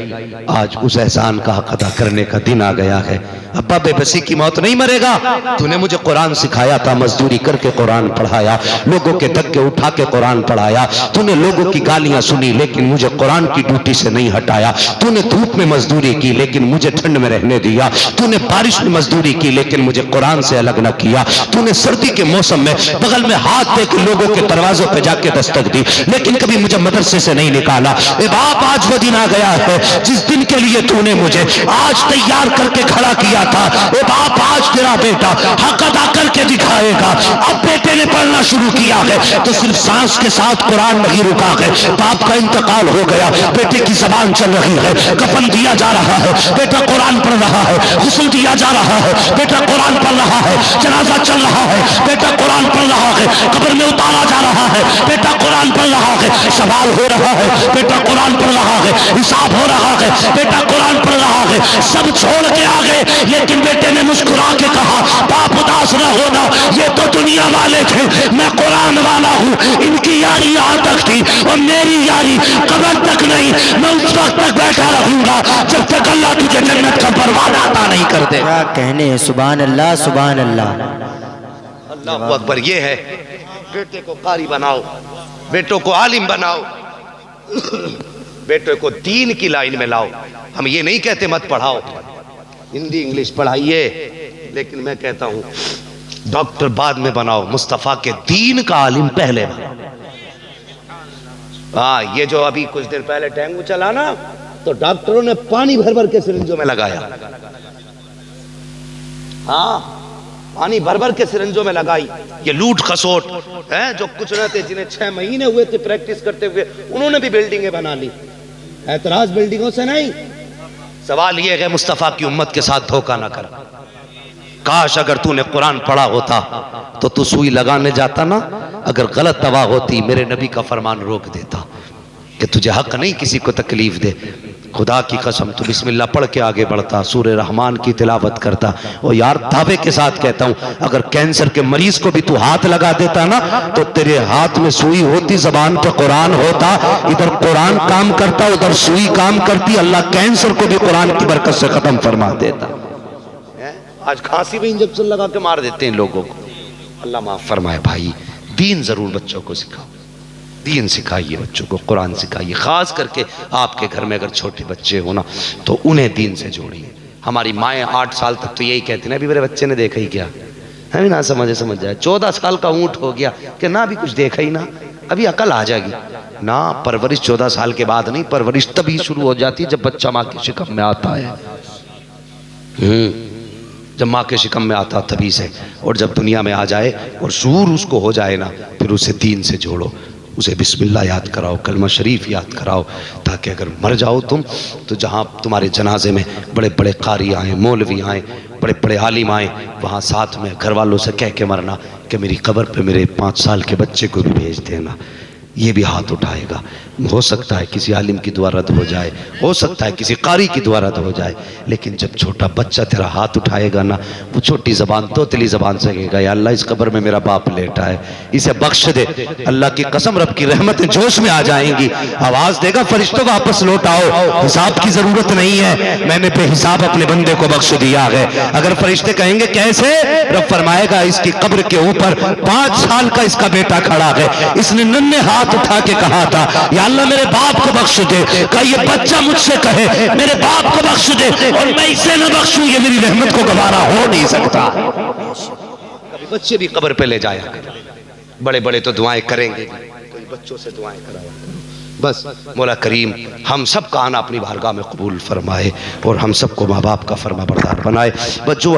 آج اس احسان کا حق ادا کرنے کا دن آ گیا ہے۔ ابا بے بسی کی موت نہیں مرے گا، تو نے مجھے قرآن سکھایا تھا، مزدوری کر کے قرآن پڑھایا، لوگوں کے دھکے اٹھا کے قرآن پڑھایا، تو نے لوگوں کی گالیاں سنی لیکن مجھے قرآن کی ڈیوٹی سے نہیں ہٹایا، تو نے دھوپ میں مزدوری کی لیکن مجھے ٹھنڈ میں رہنے دیا، تو نے بارش میں مزدوری کی لیکن مجھے قرآن سے الگ نہ کیا، تو نے سردی کے موسم میں بغل میں ہاتھ دے کے لوگوں کے دروازوں پہ جا کے دستک دی لیکن کبھی مجھے مدرسے سے نہیں نکالا۔ اے باپ آج وہ دن آ گیا ہے جس دن کے لیے تو نے مجھے آج تیار کر کے کھڑا کیا تھا۔ اے باپ آج تیرا بیٹا حق ادا کر کے دکھائے گا۔ اب بیٹے نے پڑھنا شروع کیا ہے تو صرف سانس کے ساتھ قرآن نہیں رکا ہے، باپ کا انتقال ہو گیا، بیٹے کی زبان چل رہی ہے، کفن دیا جا رہا ہے، بیٹا قرآن پڑھ رہا ہے، غسل دیا جا رہا ہے، بیٹا قرآن پڑھ رہا ہے، جنازہ چل رہا ہے، بیٹا قرآن پڑھ رہا ہے، قبر میں اتارا جا رہا ہے، بیٹا قرآن پڑھ رہا ہے، سوال ہو رہا ہے، بیٹا قرآن پڑھ رہا ہے، حساب ہو رہا ہے، بیٹا قرآن پڑھ رہا ہے، سب چھوڑ کے آگے، لیکن بیٹے نے مسکرا کے کہا باپ اداس نہ ہونا، یہ تو دنیا والے تھے، میں قرآن والا ہوں، ان کی یاری یہاں تک تھی اور میری یاری قبر تک نہیں، میں اس وقت تک بیٹھا رہوں گا جب تک اللہ تجھے جنت کا پروانہ عطا نہیں کر دے۔ کیا کہنے ہیں، سبحان اللہ سبحان اللہ۔ اللہ اکبر۔ یہ ہے بیٹے کو قاری بناؤ، بیٹوں کو عالم بناؤ، بیٹے کو دین کی لائن میں لاؤ۔ ہم یہ نہیں کہتے مت پڑھاؤ، ہندی انگلش پڑھائیے، لیکن میں کہتا ہوں ڈاکٹر بعد میں بناؤ، مصطفیٰ کے دین کا عالم پہلے بناؤ۔ یہ جو ابھی کچھ دن پہلے ڈینگو چلا نا تو ڈاکٹروں نے پانی بھر بھر کے سرنجوں میں لگایا، پانی بھر بھر کے سرنجوں میں لگائی۔ یہ لوٹ خسوٹ ہے جو کچھ نہ تھے، جنہیں 6 مہینے ہوئے تھے پریکٹس کرتے ہوئے، انہوں نے بھی بلڈنگیں بنا لی۔ اعتراض بلڈنگوں سے نہیں، سوال یہ ہے مصطفیٰ کی امت کے ساتھ دھوکہ نہ کر۔ کاش اگر تو نے قرآن پڑھا ہوتا تو تو سوئی لگانے جاتا نا، اگر غلط دوا ہوتی میرے نبی کا فرمان روک دیتا کہ تجھے حق نہیں کسی کو تکلیف دے، خدا کی قسم تو بسم اللہ پڑھ کے آگے بڑھتا، سورہ رحمان کی تلاوت کرتا، اور یار دعوے کے ساتھ کہتا ہوں اگر کینسر کے مریض کو بھی تو ہاتھ لگا دیتا نا تو تیرے ہاتھ میں سوئی ہوتی، زبان پہ قرآن ہوتا، ادھر قرآن کام کرتا ادھر سوئی کام کرتی، اللہ کینسر کو بھی قرآن کی برکت سے ختم فرما دیتا۔ آج کھانسی میں انجیکشن لگا کے مار دیتے ہیں لوگوں کو۔ اللہ معاف فرمائے بھائی، دین ضرور بچوں کو سکھاؤ، دین سکھائیے بچوں کو، قرآن سکھائیے، خاص کر کے آپ کے گھر میں اگر چھوٹے بچے ہو نا تو انہیں دین سے جوڑیے۔ ہماری مائیں 8 سال تک تو یہی کہتی ہیں ابھی میرے بچے نے دیکھا ہی کیا، ہمیں نہ سمجھ جائے، 14 سال کا اونٹ ہو گیا کہ نہ بھی کچھ دیکھا ہی نہ، ابھی عقل آ جائے گی نا۔ پرورش 14 سال کے بعد نہیں، پرورش تبھی شروع ہو جاتی جب بچہ ماں کے شکم میں آتا ہے، جب ماں کے شکم میں آتا تبھی سے، اور جب دنیا میں آ جائے اور شعور اس کو ہو جائے نا پھر اسے دین سے جوڑو، اسے بسم اللہ یاد کراؤ، کلمہ شریف یاد کراؤ، تاکہ اگر مر جاؤ تم تو جہاں تمہارے جنازے میں بڑے بڑے قاری آئیں، مولوی آئیں، بڑے بڑے عالم آئیں، وہاں ساتھ میں گھر والوں سے کہہ کے مرنا کہ میری قبر پہ میرے 5 سال کے بچے کو بھی بھیج دینا۔ یہ بھی ہاتھ اٹھائے گا، ہو سکتا ہے کسی عالم کی دعا رد ہو جائے، ہو سکتا ہے کسی قاری کی دعا رد ہو جائے، لیکن جب چھوٹا بچہ تیرا ہاتھ اٹھائے گا نا وہ چھوٹی زبان توتلی زبان سے کہے گا یا اللہ اس قبر میں میرا باپ لیٹا ہے، اسے بخش دے، اللہ کی قسم رب کی رحمتیں جوش میں آ جائیں گی، آواز دے گا فرشتوں واپس لوٹاؤ، حساب کی ضرورت نہیں ہے، میں نے بے حساب اپنے بندے کو بخش دیا ہے۔ اگر فرشتے کہیں گے کیسے، رب فرمائے گا اس کی قبر کے اوپر 5 سال کا اس کا بیٹا کھڑا ہے، اس نے ننھے ہاتھ اٹھا کے کہا تھا یا اللہ میرے باپ کو بخش دے، کہ یہ بچہ مجھ سے کہے میرے باپ کو بخش دے اور میں اسے نہ بخشوں، یہ میری رحمت کو گوارا ہو نہیں سکتا۔ کبھی بچے بھی قبر پہ لے جایا کریں، بڑے بڑے تو دعائیں کریں گے، کوئی بچوں سے دعائیں کرایا کریں۔ بس مولا کریم ہم سب کا آنا اپنی بارگاہ میں قبول فرمائے اور ہم سب کو ماں باپ کا فرما بردار بنائے، بس جو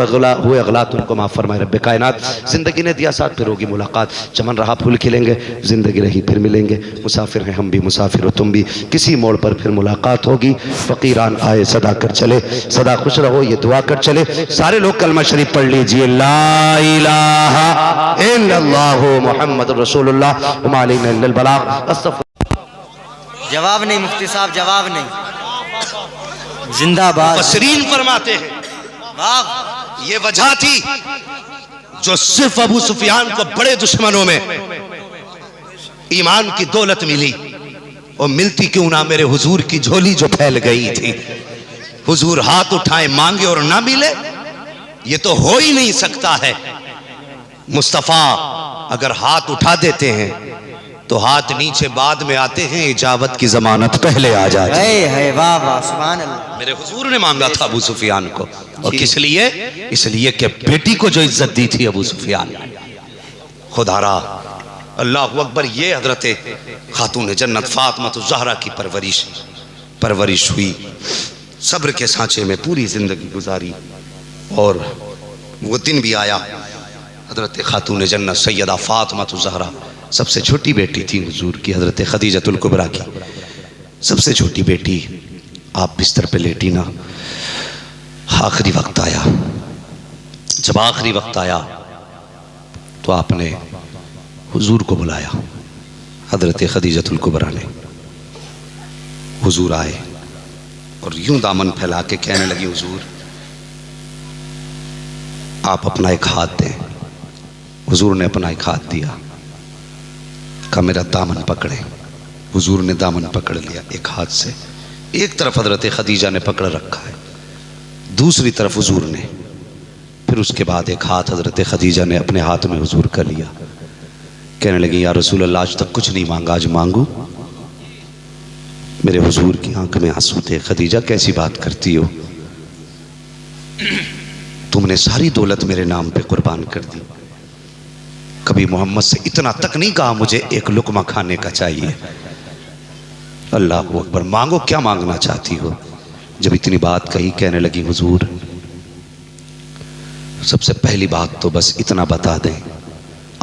ہوئے اغلاط ان کو معاف فرمائے رب کائنات۔ زندگی نے دیا ساتھ پھر ہوگی ملاقات، چمن رہا پھول کھلیں گے، زندگی رہی پھر ملیں گے، مسافر ہیں ہم بھی مسافر ہو تم بھی، کسی موڑ پر پھر ملاقات ہوگی، فقیران آئے صدا کر چلے، صدا خوش رہو یہ دعا کر چلے، سارے لوگ کلمہ شریف پڑھ لیجئے، لا الہ الا اللہ محمد رسول اللہ وما علینا الا البلاغ۔ جواب نہیں مفتی صاحب، جواب نہیں، زندہ باد۔ مفسرین فرماتے ہیں یہ وجہ تھی جو صرف ابو سفیان کو بڑے دشمنوں میں ایمان کی دولت ملی، اور ملتی کیوں نہ میرے حضور کی جھولی جو پھیل گئی تھی، حضور ہاتھ اٹھائیں مانگے اور نہ ملے، یہ تو ہو ہی نہیں سکتا ہے۔ مصطفیٰ اگر ہاتھ اٹھا دیتے ہیں تو ہاتھ نیچے بعد میں آتے ہیں، اجابت کی ضمانت پہلے آ جاتی ہے۔ واہ واہ سبحان اللہ۔ میرے حضور نے مانگا تھا ابو سفیان کو، اور کس لیے؟ اس لیے کہ بیٹی کو جو عزت دی تھی ابو سفیان، خدا را اللہ اکبر۔ یہ حضرت خاتون جنت فاطمہ الزہرا کی پرورش ہوئی، صبر کے سانچے میں پوری زندگی گزاری، اور وہ دن بھی آیا حضرت خاتون جنت سیدہ فاطمہ الزہرا سب سے چھوٹی بیٹی تھی حضور کی، حضرت خدیجہ الکبریٰ کی سب سے چھوٹی بیٹی، آپ بستر پہ لیٹی نا، آخری وقت آیا، جب آخری وقت آیا تو آپ نے حضور کو بلایا، حضرت خدیجہ الکبریٰ نے، حضور آئے اور یوں دامن پھیلا کے کہنے لگی حضور آپ اپنا ایک ہاتھ دیں۔ حضور نے اپنا ایک ہاتھ دیا، کہا میرا دامن پکڑے، حضور نے دامن پکڑ لیا ایک ہاتھ سے، ایک طرف حضرت خدیجہ نے پکڑ رکھا ہے، دوسری طرف حضور نے، پھر اس کے بعد ایک ہاتھ حضرت خدیجہ نے اپنے ہاتھ میں حضور کا لیا، کہنے لگی یا رسول اللہ آج تک کچھ نہیں مانگا، آج مانگو۔ میرے حضور کی آنکھ میں آنسو تھے، خدیجہ کیسی بات کرتی ہو، تم نے ساری دولت میرے نام پہ قربان کر دی، کبھی محمد سے اتنا تک نہیں کہا مجھے ایک لقمہ کھانے کا چاہیے۔ اللہ اکبر، مانگو، کیا مانگنا چاہتی ہو؟ جب اتنی بات کہی کہنے لگی حضور سب سے پہلی بات تو بس اتنا بتا دیں،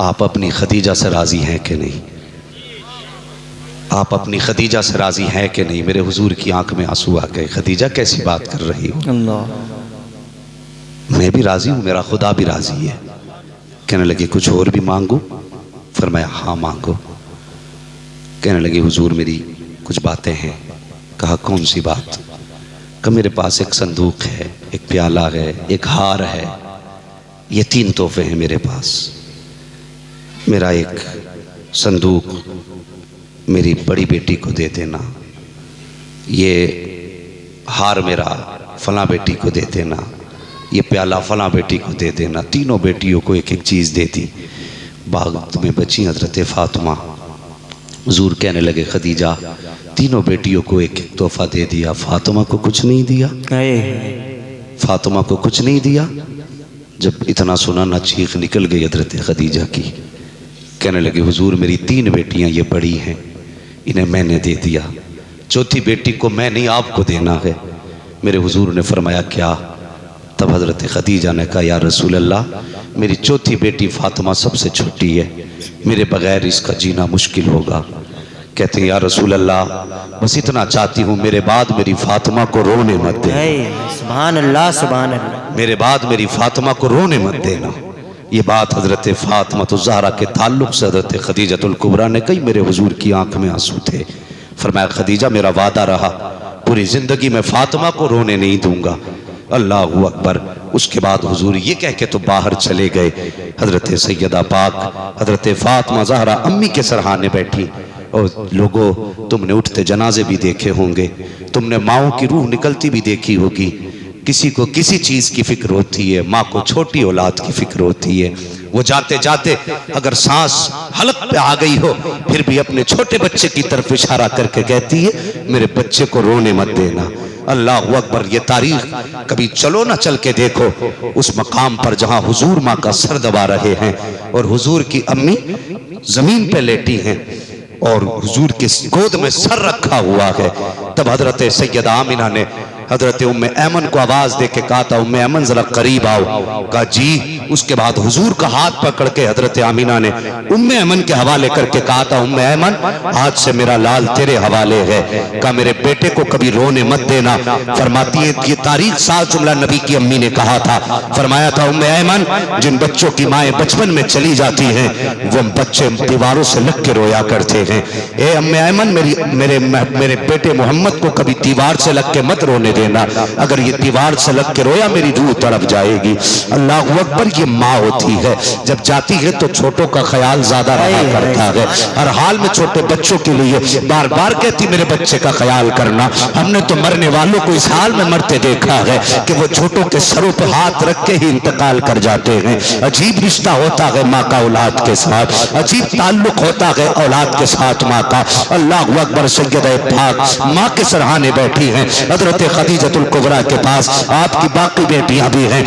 آپ اپنی خدیجہ سے راضی ہیں کہ نہیں؟ آپ اپنی خدیجہ سے راضی ہیں کہ نہیں؟ میرے حضور کی آنکھ میں آنسو آ گئے، خدیجہ کیسی بات کر رہی ہو؟ اللہ، میں بھی راضی ہوں، میرا خدا بھی راضی ہے۔ کہنے لگے کچھ اور بھی مانگو؟ فرمایا ہاں مانگو۔ کہنے لگے حضور میری کچھ باتیں ہیں۔ کہا کون سی بات؟ کہ میرے پاس ایک صندوق ہے، ایک پیالہ ہے، ایک ہار ہے، یہ 3 تحفے ہیں میرے پاس۔ میرا ایک صندوق میری بڑی بیٹی کو دے دینا، یہ ہار میرا فلاں بیٹی کو دے دینا، یہ پیالہ فلاں بیٹی کو دے دینا۔ تینوں بیٹیوں کو ایک ایک چیز دے دی۔ بعد میں بچی حضرت فاطمہ، حضور کہنے لگے خدیجہ تینوں بیٹیوں کو ایک ایک تحفہ دے دیا، فاطمہ کو کچھ نہیں دیا؟ فاطمہ کو کچھ نہیں دیا؟ جب اتنا سنا نہ چیخ نکل گئی حضرت خدیجہ کی، کہنے لگے حضور میری 3 بیٹیاں یہ بڑی ہیں، انہیں میں نے دے دیا، چوتھی بیٹی کو میں نہیں آپ کو دینا ہے۔ میرے حضور نے فرمایا کیا؟ تب حضرت خدیجہ نے کہا یا رسول اللہ میری چوتھی بیٹی فاطمہ سب سے چھوٹی ہے، میرے بغیر اس کا جینا مشکل ہوگا۔ کہتے ہیں یا رسول اللہ بس اتنا چاہتی ہوں میرے بعد میری فاطمہ کو رونے مت دینا، سبحان اللہ سبحان اللہ، میرے بعد میری فاطمہ کو رونے مت دینا۔ یہ بات حضرت فاطمہ الزہرا کے تعلق سے حضرت خدیجہ الکبریٰ نے کہی، میرے حضور کی آنکھ میں آنسو تھے۔ فرمایا خدیجہ میرا وعدہ رہا پوری زندگی میں فاطمہ کو رونے نہیں دوں گا۔ اللہ اکبر۔ اس کے بعد حضور یہ کہہ کے تو باہر چلے گئے، حضرت سیدہ پاک حضرت فاطمہ زہرا امی کے سرہانے بیٹھی۔ اور لوگوں تم نے اٹھتے جنازے بھی دیکھے ہوں گے، تم نے ماؤں کی روح نکلتی بھی دیکھی ہوگی۔ کسی کو کسی چیز کی فکر ہوتی ہے، ماں کو چھوٹی اولاد کی فکر ہوتی ہے۔ وہ جاتے جاتے اگر سانس حلق پہ آ گئی ہو پھر بھی اپنے چھوٹے بچے کی طرف اشارہ کر کے کہتی ہے میرے بچے کو رونے مت دینا۔ اللہ اکبر۔ یہ تاریخ کبھی چلو نہ چل کے دیکھو اس مقام پر جہاں حضور ماں کا سر دبا رہے ہیں اور حضور کی امی زمین پہ لیٹی ہیں اور حضور کے گود میں سر رکھا ہوا ہے۔ تب حضرت سیدہ آمنہ نے حضرت ام ایمن کو آواز دے کے کہا تھا ام ایمن ذرا قریب آؤ، کہا جی۔ اس کے بعد حضور کا ہاتھ پکڑ کے حضرت آمنہ نے ام ایمن کے حوالے کر کے کہا تھا ام ایمن آج سے میرا لال تیرے حوالے ہے، کہا میرے بیٹے کو کبھی رونے مت دینا۔ فرماتی ہے یہ تاریخ سال جملہ نبی کی امی نے کہا تھا، فرمایا تھا ام ایمن جن بچوں کی مائیں بچپن میں چلی جاتی ہیں وہ بچے دیواروں سے لگ کے رویا کرتے ہیں، اے ام ایمن میرے بیٹے محمد کو کبھی دیوار سے لگ کے مت رونے دینا، اگر یہ دیوار سے لگ کے رویا میری روح تڑپ جائے گی۔ اللہ اکبر۔ یہ ماں ہوتی ہے جب جاتی ہے تو چھوٹوں کا خیال زیادہ رہا کرتا ہے، ہر حال میں چھوٹے بچوں کے لیے بار بار کہتی میرے بچے کا خیال کرنا۔ ہم نے تو مرنے والوں کو اس حال میں مرتے دیکھا ہے کہ وہ چھوٹوں کے سروں پہ ہاتھ رکھ کے ہی انتقال کر جاتے ہیں۔ عجیب رشتہ ہوتا ہے ماں کا اولاد کے ساتھ، عجیب تعلق ہوتا ہے اولاد کے ساتھ ماں کا۔ اللہ اکبر۔ سیدہ پاک ماں کے سرہانے بیٹھی ہیں، حضرت خدیجہ الکبریٰ کے پاس آپ کی باقی بیٹیاں بھی ہیں،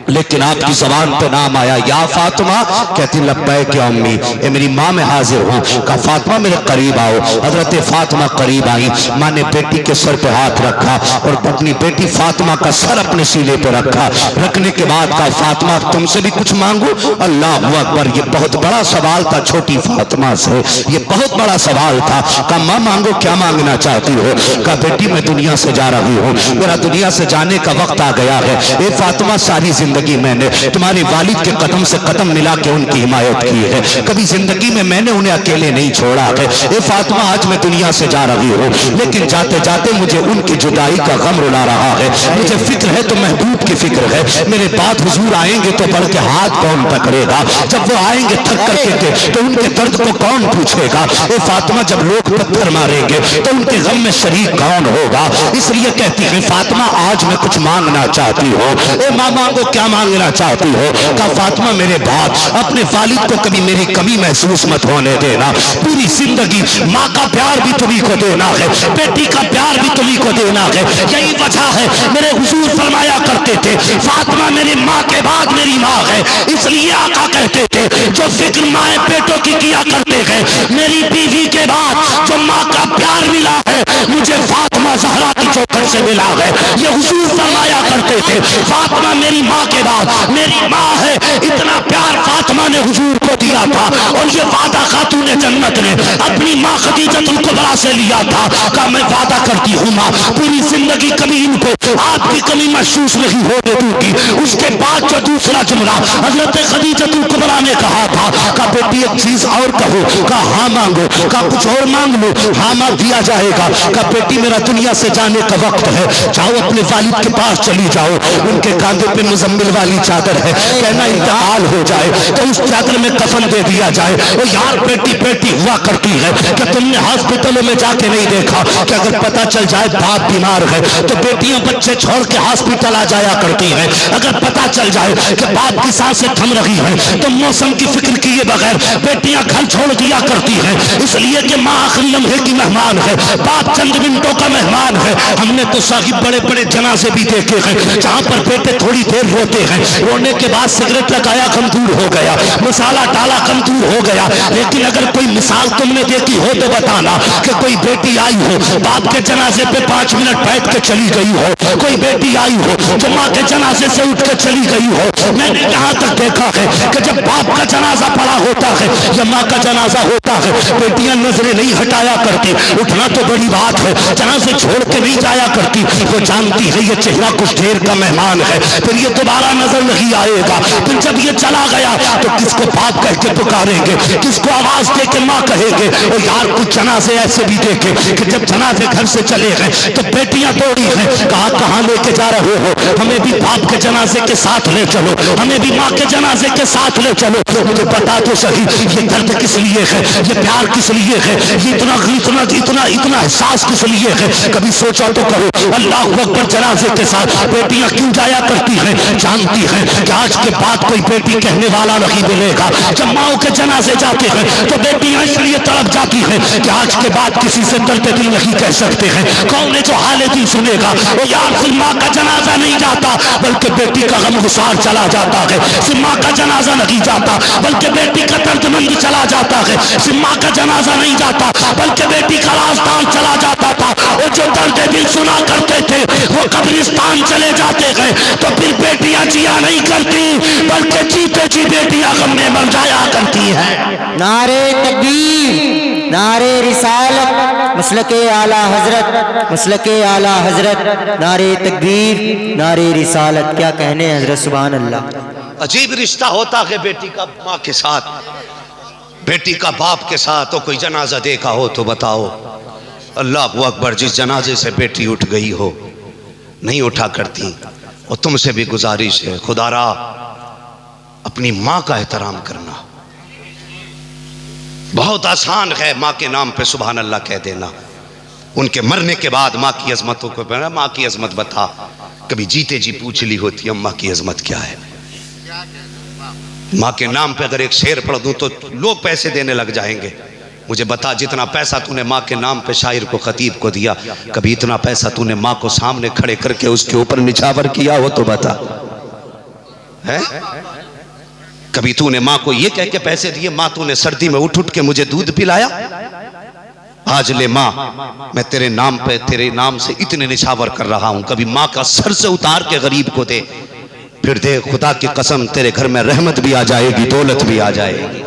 لیکن آپ کی زبان پہ نام آیا یا فاطمہ، کہتی لبیک یا امی، اے میری ماں میں حاضر ہوں۔ کہا فاطمہ میرے قریب آؤ۔ حضرت فاطمہ قریب آئی، ماں نے بیٹی کے سر پہ ہاتھ رکھا اور اپنی بیٹی فاطمہ کا سر اپنے سینے پہ رکھا، رکھنے کے بعد کہا فاطمہ تم سے بھی کچھ مانگو؟ اللہ اکبر۔ یہ بہت بڑا سوال تھا چھوٹی فاطمہ سے، یہ بہت بڑا سوال تھا۔ کہا ماں مانگو، کیا مانگنا چاہتی ہو؟ کہا بیٹی میں دنیا سے جا رہی ہوں، میرا دنیا سے جانے کا وقت آ گیا ہے۔ اے فاطمہ ساری زندگی میں نے تمہاری والد کے قدم سے قدم ملا کے ان کی حمایت کی ہے، کبھی زندگی میں نے انہیں اکیلے نہیں چھوڑا ہے۔ اے فاطمہ آج میں دنیا سے جا رہی ہوں لیکن جاتے جاتے مجھے ان کی جدائی کا غم رلا رہا ہے، مجھے فکر ہے تو محبوب کی فکر ہے۔ میرے بعد حضور آئیں گے تو بڑھ کے ہاتھ کون پکڑے گا؟ جب وہ آئیں گے تھک کر کے تو ان کے درد کو کون پوچھے گا؟ اے فاطمہ جب لوگ پتھر ماریں گے تو ان کے غم میں شریک کون ہوگا؟ اس لیے کہتی ہے فاطمہ آج میں کچھ مانگنا چاہتی ہوں۔ اے ماں مانگو، کیا مانگنا چاہتی ہو؟ کہا فاطمہ میرے بعد اپنے والد کو کبھی میری کمی محسوس مت ہونے دینا، پوری زندگی ماں کا پیار بھی تمہیں کو دینا ہے، بیٹی کا پیار بھی تمہیں کو دینا ہے۔ یہی وجہ ہے میرے حضور فرمایا کرتے تھے فاطمہ میری ماں کے بعد میری ماں ہے، اس لیے آقا کہتے تھے جو فکر مائیں بیٹوں کی کیا کرتے ہیں میری بیوی کے بعد جو ماں کا پیار ملا ہے مجھے فاطمہ زہرا کی چوکھٹ سے ملا ہے۔ یہ حضور فرمایا کرتے تھے فاطمہ میری ماں کے بعد میری ماں ہے، اتنا پیار فاطمہ نے حضور کو کو دیا تھا، اور یہ وعدہ خاتون جنت نے اپنی ماں خدیجۃ الکبریٰ سے لیا تھا کہ میں وعدہ کرتی ہوں ماں پوری زندگی کبھی ان کو آپ کی کمی محسوس نہیں ہونے دوں گی۔ اس کے بعد جو دوسرا جملہ حضرت خدیجۃ الکبریٰ نے کہا تھا کہ بیٹی ایک چیز اور کہو، کہا ہاں مانگو، کہا کچھ اور مانگ لو، ہاں ماں دیا جائے گا، کہا بیٹی میرا دنیا سے جانے کا وقت ہے، جاؤ اپنے والد کے پاس چلی جاؤ، ان کے کاندھے پہ مزمل والی چادر ہے، کہنا انتقال ہو جائے تو اس چادر میں کفن دے دیا جائے۔ اور یار بیٹی بیٹی ہوا کرتی ہے کہ تم نے ہاسپٹلوں میں جا کے نہیں دیکھا کہ اگر پتہ چل جائے باپ بیمار ہے تو بیٹیاں بچے چھوڑ کے ہاسپٹل آ جایا کرتی ہیں، اگر پتہ چل جائے کہ باپ کی سانسیں تھم رہی ہیں تو موسم کی فکر کیے بغیر بیٹیاں گھر چھوڑ دیا کرتی ہیں، اس لیے کہ ماں آخری لمحے کی مہمان ہے، باپ چند منٹوں کا مہمان ہے۔ ہم نے تو صاحب بڑے بڑے جنازے بھی دیکھے ہیں جہاں پر بیٹے تھوڑی دیر روتے ہیں، رونے کے بعد سگریٹ لگایا کم دور ہو گیا، مسالہ ڈالا کم دور ہو گیا، لیکن اگر کوئی مثال تم نے دیکھی ہو تو بتانا کہ کوئی بیٹی آئی ہو باپ کے جنازے پہ 5 منٹ بیٹھ کے چلی گئی ہو، کوئی بیٹی آئی ہو جو ماں کے جنازے سے اٹھ کے چلی گئی ہو۔ میں نے یہاں تک دیکھا ہے کہ جب باپ کا جنازہ پڑا ہوتا ہے یا ماں کا جنازہ ہوتا ہے بیٹیاں نظریں نہیں ہٹایا کرتی، اٹھنا تو بڑی بات ہے، جنازے چھوڑ کے نہیں جایا کرتی، وہ جانتی ہے یہ چہرہ کچھ دیر کا مہمان ہے، پھر یہ دوبارہ نظر نہیں آئے گا، پھر جب یہ چلا گیا تو کس کو باپ کہہ کے پکاریں گے، کس کو آواز دے کے ماں کہیں گے۔ اور یار کچھ جنازے ایسے بھی دیکھے کہ جب جنازے گھر سے چلے گئے تو بیٹیاں دوڑی ہیں، کہا کہاں لے کے جا رہے ہو، ہمیں بھی باپ کے جنازے کے ساتھ لے چلو، ہمیں بھی ماں کے جنازے کے ساتھ لے چلو، مجھے بتا تو صحیح یہ درد کس لیے ہے، یہ پیار کس لیے ہے، یہ اتنا احساس کس لیے ہے، کبھی سوچا تو کرو۔ اللہ اکبر، جنازے کے ساتھ بیٹیاں کیوں جایا کرتی ہیں، جانتی ہیں کہ آج کے بعد کوئی بیٹی کہنے والا نہیں ملے گا۔ جب ماؤں کے جنازے جاتے ہیں تو بیٹیاں اس لیے تڑپ جاتی ہیں کہ آج کے بعد کسی سے درد دل نہیں کہہ سکتے ہیں، کون ہے جو حال دل سنے گا۔ وہ یار صرف ماں کا جنازہ نہیں جاتا بلکہ بیٹی کا غم گسار چلا جاتا ہے، صرف ماں کا جنازہ نہیں جاتا بلکہ بیٹی کا درد مند چلا جاتا ہے، صرف ماں کا جنازہ نہیں جاتا بلکہ بیٹی کا رازدان چلا جاتا تھا۔ اور جو درد دل سنا کرتے تھے وہ قبرستان چلے جاتے ہیں تو پھر بیٹیاں جیا نہیں کرتی بلکہ جیتے جی بیٹیاں غم میں مر جایا کرتی ہیں۔ نعرے تکبیر، نعرے رسالت، مسلک اعلی حضرت، مسلک اعلی حضرت، نعرے تکبیر، نعرے رسالت، کیا کہنے ہیں حضرت، سبحان اللہ۔ عجیب رشتہ ہوتا ہے بیٹی کا ماں کے ساتھ، بیٹی کا باپ کے ساتھ۔ تو کوئی جنازہ دیکھا ہو تو بتاؤ۔ اللہ اکبر، جس جنازے سے بیٹی اٹھ گئی ہو نہیں اٹھا کرتی، اور تم سے بھی گزارش ہے خدا را اپنی ماں کا احترام کرنا۔ بہت آسان ہے ماں کے نام پہ سبحان اللہ کہہ دینا، ان کے مرنے کے بعد ماں کی عظمتوں کو ماں کی عظمت بتا، کبھی جیتے جی پوچھ لی ہوتی اماں کی عظمت کیا ہے۔ ماں کے نام پہ اگر ایک شعر پڑھ دوں تو لوگ پیسے دینے لگ جائیں گے۔ مجھے بتا جتنا پیسہ تو نے ماں کے نام پہ شاعر کو خطیب کو دیا، کبھی اتنا پیسہ تو نے ماں کو سامنے کھڑے کر کے اس کے اوپر نچھاور کیا ہو تو بتا ہے؟ کبھی تو نے ماں کو یہ کہہ کے پیسے دیے، ماں تو نے سردی میں اٹھ کے مجھے دودھ پلایا؟ آج لے ماں میں تیرے نام پہ تیرے نام سے اتنے نچھاور کر رہا ہوں، کبھی ماں کا سر سے اتار کے غریب کو دے، پھر دے خدا کی قسم تیرے گھر میں رحمت بھی آ جائے گی، دولت بھی آ جائے گی۔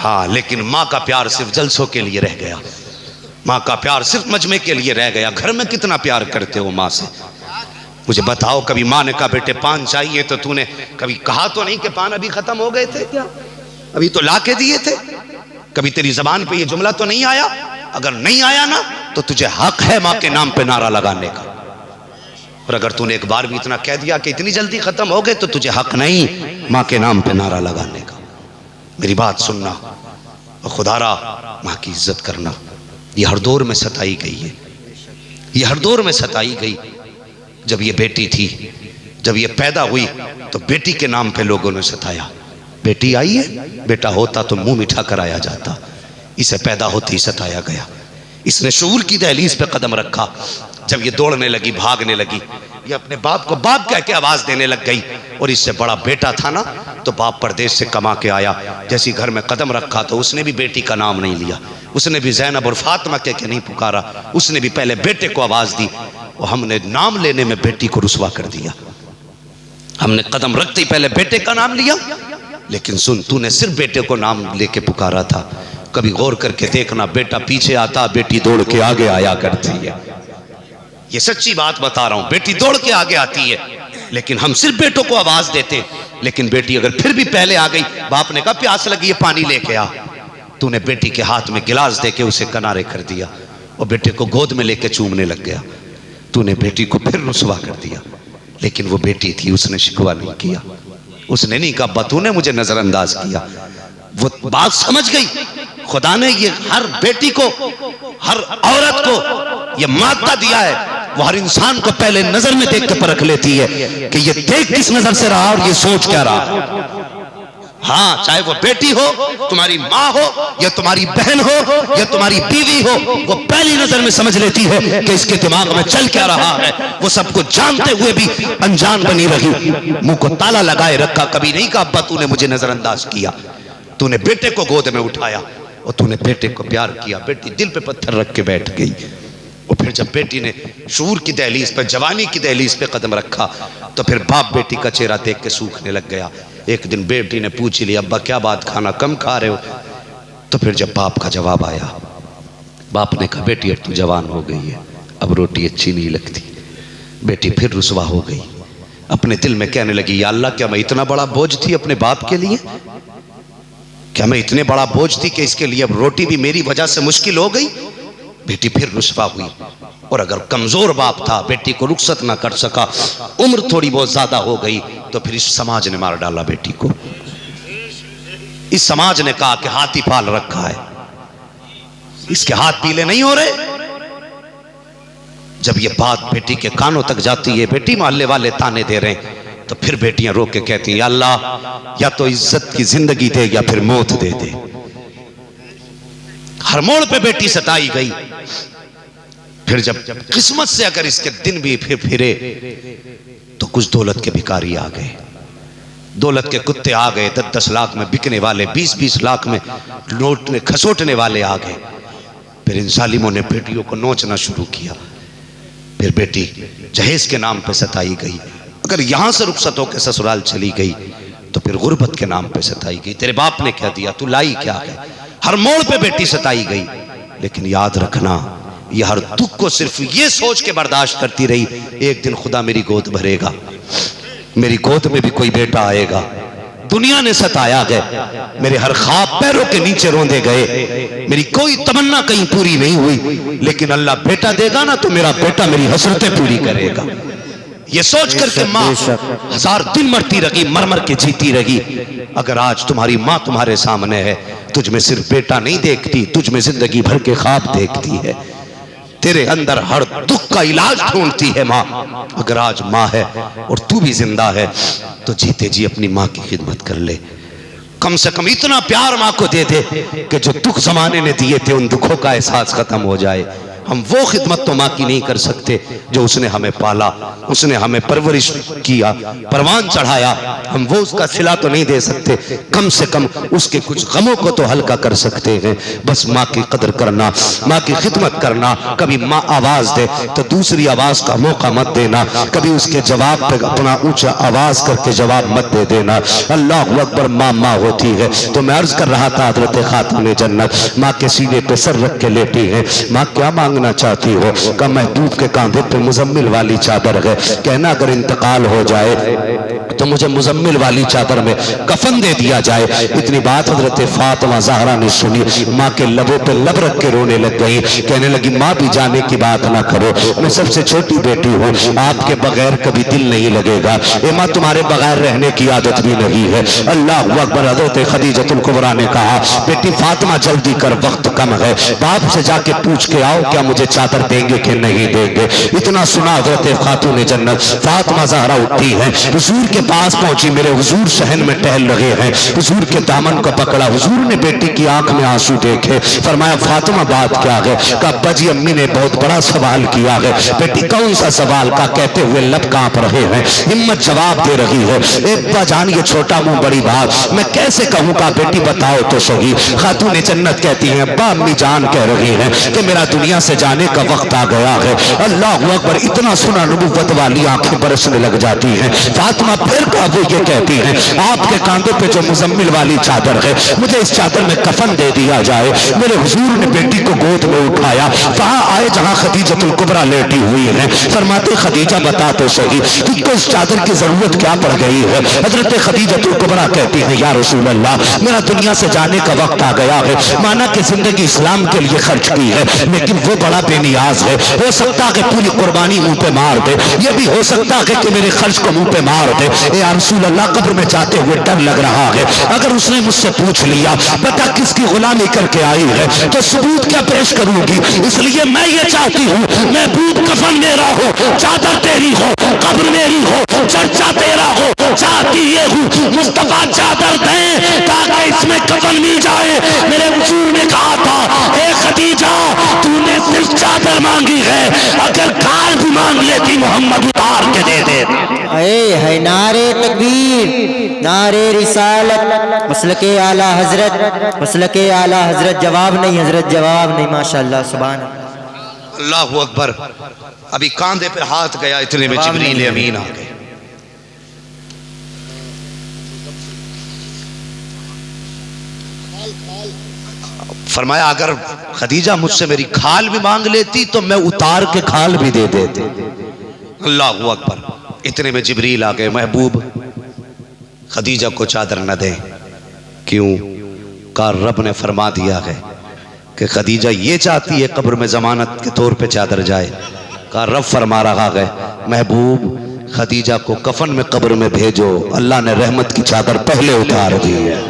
ہاں لیکن ماں کا پیار صرف جلسوں کے لیے رہ گیا، ماں کا پیار صرف مجمع کے لیے رہ گیا۔ گھر میں کتنا پیار کرتے ہو ماں سے؟ مجھے بتاؤ، کبھی ماں نے کہا بیٹے پان چاہیے تو تو نے کبھی کہا تو نہیں کہ پان ابھی ختم ہو گئے تھے کیا، ابھی تو لا کے دیے تھے؟ کبھی تیری زبان پہ یہ جملہ تو نہیں آیا؟ اگر نہیں آیا نا تو تجھے حق ہے ماں کے نام پہ نعرہ لگانے کا، اور اگر تو نے ایک بار بھی اتنا کہہ دیا کہ اتنی جلدی ختم ہو گئے تو تجھے حق نہیں ماں کے نام پہ نعرہ لگانے کا۔ میری بات سننا اور خدا را ماں کی عزت کرنا۔ یہ ہر دور میں ستائی گئی ہے، یہ ہر دور میں ستائی گئی۔ جب یہ بیٹی تھی، جب یہ پیدا ہوئی تو بیٹی کے نام پہ لوگوں نے ستایا۔ بیٹی آئی ہے، بیٹا ہوتا تو منہ مٹھا کر آیا جاتا، اسے پیدا ہوتی ستایا گیا۔ اس نے شعور کی دہلیز پہ قدم رکھا، جب یہ دوڑنے لگی بھاگنے لگی، یہ اپنے باپ کو باپ کہہ کے آواز دینے لگ گئی، اور اس سے بڑا بیٹا تھا نا تو باپ پردیس سے کما کے آیا، جیسی گھر میں قدم رکھا تو اس نے بھی بیٹی کا نام نہیں لیا، اس نے بھی زینب اور فاطمہ کہہ کے نہیں پکارا، اس نے بھی پہلے بیٹے کو آواز دی، اور ہم نے نام لینے میں بیٹی کو رسوا کر دیا۔ ہم نے قدم رکھتے ہی پہلے بیٹے کا نام لیا، لیکن سن، تو نے صرف بیٹے کو نام لے کے پکارا تھا، کبھی غور کر کے دیکھنا، بیٹا پیچھے آتا، بیٹی دوڑ کے آگے آیا کرتی ہے۔ یہ سچی بات بتا رہا ہوں، بیٹی دوڑ کے آگے آتی ہے، لیکن ہم صرف بیٹوں کو آواز دیتے، لیکن بیٹی اگر پھر بھی پہلے آ گئی، باپ نے کہا پیاس لگی ہے پانی لے کے آ، تو نے بیٹی کے ہاتھ میں گلاس دے کے اسے کنارے کر دیا اور بیٹے کو گود میں لے کے چومنے لگ گیا۔ تو نے بیٹی کو پھر رسوا کر دیا، لیکن وہ بیٹی تھی، اس نے شکوہ نہیں کیا، اس نے نہیں کہا ابا تو نے مجھے نظر انداز کیا۔ وہ بات سمجھ گئی، خدا نے یہ ہر بیٹی کو، ہر عورت کو یہ مادہ دیا ہے، وہ ہر انسان کو پہلے نظر میں دیکھ کے پرکھ لیتی ہے کہ یہ دیکھ کس نظر سے رہا اور یہ سوچ کیا رہا۔ ہاں، چاہے وہ بیٹی ہو، تمہاری ماں ہو، یا تمہاری بہن ہو، یا تمہاری بیوی ہو، وہ پہلی نظر میں سمجھ لیتی ہے کہ اس کے دماغ میں چل کیا رہا ہے۔ وہ سب کو جانتے ہوئے بھی انجان بنی رہی، منہ کو تالا لگائے رکھا، کبھی نہیں کہا ابا تو نے مجھے نظر انداز کیا۔ تو نے بیٹے کو گود میں اٹھایا اور تو نے بیٹے کو پیار کیا۔ بیٹی دل پہ پتھر رکھ کے بیٹھ گئی، اور پھر جب بیٹی نے شعور کی دہلیز پہ، جوانی کی دہلیز پہ قدم رکھا، تو پھر باپ بیٹی کا چہرہ دیکھ کے سوکھنے لگ گیا۔ ایک دن بیٹی نے پوچھ لیا ابا کیا بات، کھانا کم کھا رہے ہو؟ تو پھر جب باپ کا جواب آیا، باپ نے کہا بیٹی اب تو جوان ہو گئی ہے، اب روٹی اچھی نہیں لگتی۔ بیٹی پھر رسوا ہو گئی، اپنے دل میں کہنے لگی یا اللہ کیا میں اتنا بڑا بوجھ تھی اپنے باپ کے لیے؟ کیا میں اتنے بڑا بوجھ تھی کہ اس کے لیے اب روٹی بھی میری وجہ سے مشکل ہو گئی؟ بیٹی پھر رسوا ہوئی، اور اگر کمزور باپ تھا، بیٹی کو رخصت نہ کر سکا، عمر تھوڑی بہت زیادہ ہو گئی، تو پھر اس سماج نے مار ڈالا بیٹی کو۔ اس سماج نے کہا کہ ہاتھی پال رکھا ہے، اس کے ہاتھ پیلے نہیں ہو رہے۔ جب یہ بات بیٹی کے کانوں تک جاتی ہے، بیٹی محلے والے تانے دے رہے ہیں، تو پھر بیٹیاں رو کے کہتی ہیں یا اللہ یا تو عزت کی زندگی دے یا پھر موت دے دے۔ ہر موڑ پہ بیٹی ستائی گئی۔ پھر جب قسمت سے اگر اس کے دن بھی پھرے تو کچھ دولت کے بھکاری آ گئے، دولت کے کتے آ گئے، 10-10 لاکھ میں بکنے والے، 20-20 لاکھ میں لوٹنے کھسوٹنے والے آ گئے۔ پھر ان ظالموں نے بیٹیوں کو نوچنا شروع کیا۔ پھر بیٹی جہیز کے نام پہ ستائی گئی، اگر یہاں سے رخصت ہو کے سسرال چلی گئی تو پھر غربت کے نام پہ ستائی گئی، تیرے باپ نے کیا دیا تو لائی کیا ہے۔ ہر موڑ پہ بیٹی ستائی گئی، لیکن یاد رکھنا یہ ہر دکھ کو صرف یہ سوچ کے برداشت کرتی رہی ایک دن خدا میری گود بھرے گا، میری گود میں بھی کوئی بیٹا آئے گا۔ دنیا نے ستایا گئے، میرے ہر خواب پیروں کے نیچے روندے گئے، میری کوئی تمنا کہیں پوری نہیں ہوئی، لیکن اللہ بیٹا دے گا نا تو میرا بیٹا میری حسرتیں پوری کرے گا۔ یہ سوچ کر کے ماں 1000 دن مرتی رہی، مر مر کے جیتی رہی۔ اگر آج تمہاری ماں تمہارے سامنے ہے، تجھ میں صرف بیٹا نہیں دیکھتی، تجھ میں زندگی بھر کے خواب دیکھتی ہے، تیرے اندر ہر دکھ کا علاج ڈھونڈتی ہے ماں۔ اگر آج ماں ہے اور تو بھی زندہ ہے تو جیتے جی اپنی ماں کی خدمت کر لے، کم سے کم اتنا پیار ماں کو دے دے کہ جو دکھ زمانے نے دیے تھے ان دکھوں کا احساس ختم ہو جائے۔ ہم وہ خدمت تو ماں کی نہیں کر سکتے جو اس نے ہمیں پالا، اس نے ہمیں پرورش کیا، پروان چڑھایا، ہم وہ اس کا صلہ تو نہیں دے سکتے، کم سے کم اس کے کچھ غموں کو تو ہلکا کر سکتے ہیں۔ بس ماں کی قدر کرنا، ماں کی خدمت کرنا۔ کبھی ماں آواز دے تو دوسری آواز کا موقع مت دینا، کبھی اس کے جواب پہ اپنا اونچا آواز کر کے جواب مت دے دینا۔ اللہ اکبر، ماں ماں ہوتی ہے۔ تو میں عرض کر رہا تھا حضرت خاتون جنت ماں کے سینے پہ سر رکھ کے لیٹی ہے، ماں کیا مانگنا چاہتی ہو؟ کہ محبوب کے کاندھے پہ مزمل والی چادر ہے، کہنا اگر انتقال ہو جائے تو مجھے مزمل والی چادر میں کفن دے دیا جائے۔ اتنی بات حضرت فاطمہ زہرا نے سنی، ماں کے لبوں پہ لب رکھ کے رونے لگ گئی، کہنے لگی ماں بھی جانے کی بات نہ کرو، میں سب سے چھوٹی بیٹی ہوں، آپ کے بغیر کبھی دل نہیں لگے گا، اے ماں تمہارے بغیر رہنے کی عادت بھی نہیں ہے۔ اللہ اکبر۔ حضرت خدیجۃ الکبریٰ نے کہا بیٹی فاطمہ جلدی کر، وقت کم ہے، باپ سے جا کے پوچھ کے آؤ کیا مجھے چادر دیں گے کہ نہیں دیں گے۔ اتنا سنا حضرت خاتون جنت فاطمہ زہرا اٹھی ہے، حضور کے پاس پہنچی، میرے حضور صحن میں ٹہل رہے ہیں، حضور کے دامن کو پکڑا، حضور نے بیٹی کی آنکھ میں آنسو دیکھے، فرمایا فاطمہ بات کیا ہے؟ کہا ابا جی امی نے بہت بڑا سوال کیا ہے۔ بیٹی کون سا سوال؟ کا کہتے ہوئے لب کانپ رہے ہیں، ہمت جواب دے رہی ہے، اے ابا جان یہ چھوٹا منہ بڑی بات میں کیسے کہوں؟ کا بیٹی بتاؤ تو صحیح۔ خاتون جنت کہتی ہیں ابا امی جان کہہ رہی ہیں کہ میرا دنیا سے جانے کا وقت آ گیا ہے۔ اللہ اکبر، اتنا سنا نبوت والی آنکھیں برسنے لگ جاتی ہیں۔ فاطمہ پھر وہ یہ کہتی ہیں آپ کے کاندھوں پہ جو مزمل والی چادر ہے مجھے اس چادر میں کفن دے دیا جائے۔ میرے حضور نے بیٹی کو گود میں اٹھایا، وہاں آئے جہاں خدیجۃ الکبریٰ لیٹی ہوئی ہیں۔ فرماتے خدیجہ بتا تو صحیح تجھ کو اس چادر کی ضرورت کیا پڑ گئی ہے؟ حضرت خدیجۃ الکبریٰ کہتی ہیں یا رسول اللہ میرا دنیا سے جانے کا وقت آ گیا ہے، مانا کہ زندگی اسلام کے لیے خرچ کی ہے لیکن وہ بڑا بے نیاز ہے، ہو سکتا کہ پوری قربانی منہ پہ مار دے، یہ بھی ہو سکتا ہے کہ میرے خرچ کو منہ پہ مار دے۔ یا رسول اللہ قبر میں جاتے ہوئے ڈر لگ رہا ہے، اگر اس نے مجھ سے پوچھ لیا بتا کس کی غلامی کر کے آئی ہے تو ثبوت کیا پیش کروں گی، اس لیے میں یہ چاہتی ہوں محبوب کفن میرا ہو، چادر تیری ہو، قبر میری ہو، چرچا تیرا ہو، چاہتی یہ ہوں مصطفیٰ چادر دیں تاکہ اس میں کفن مل جائے۔ میرے حضور نے کہا تھا اے خدیجہ تو نے صرف چادر مانگی ہے، اگر کھال بھی مانگ لیتی محمد اتار کے دے دے۔ اے ہے نعرے تکبیر، نعرے رسالت، مسلک اعلیٰ حضرت، مسلک اعلیٰ حضرت۔ جواب نہیں حضرت، جواب نہیں، ماشاءاللہ سبحان اللہ۔ اللہ اکبر۔ ابھی کاندھے پہ ہاتھ گیا، اتنے میں جبریل امین آ گئے۔ فرمایا اگر خدیجہ مجھ سے میری کھال بھی مانگ لیتی تو میں اتار کے کھال بھی دے دیتے۔ اللہ اکبر۔ اتنے میں جبریل آ گئے، محبوب خدیجہ کو چادر نہ دیں۔ کیوں؟ کہا رب نے فرما دیا ہے کہ خدیجہ یہ چاہتی ہے قبر میں ضمانت کے طور پہ چادر جائے۔ کہا رب فرما رہا ہے محبوب خدیجہ کو کفن میں قبر میں بھیجو، اللہ نے رحمت کی چادر پہلے اتار دی ہے۔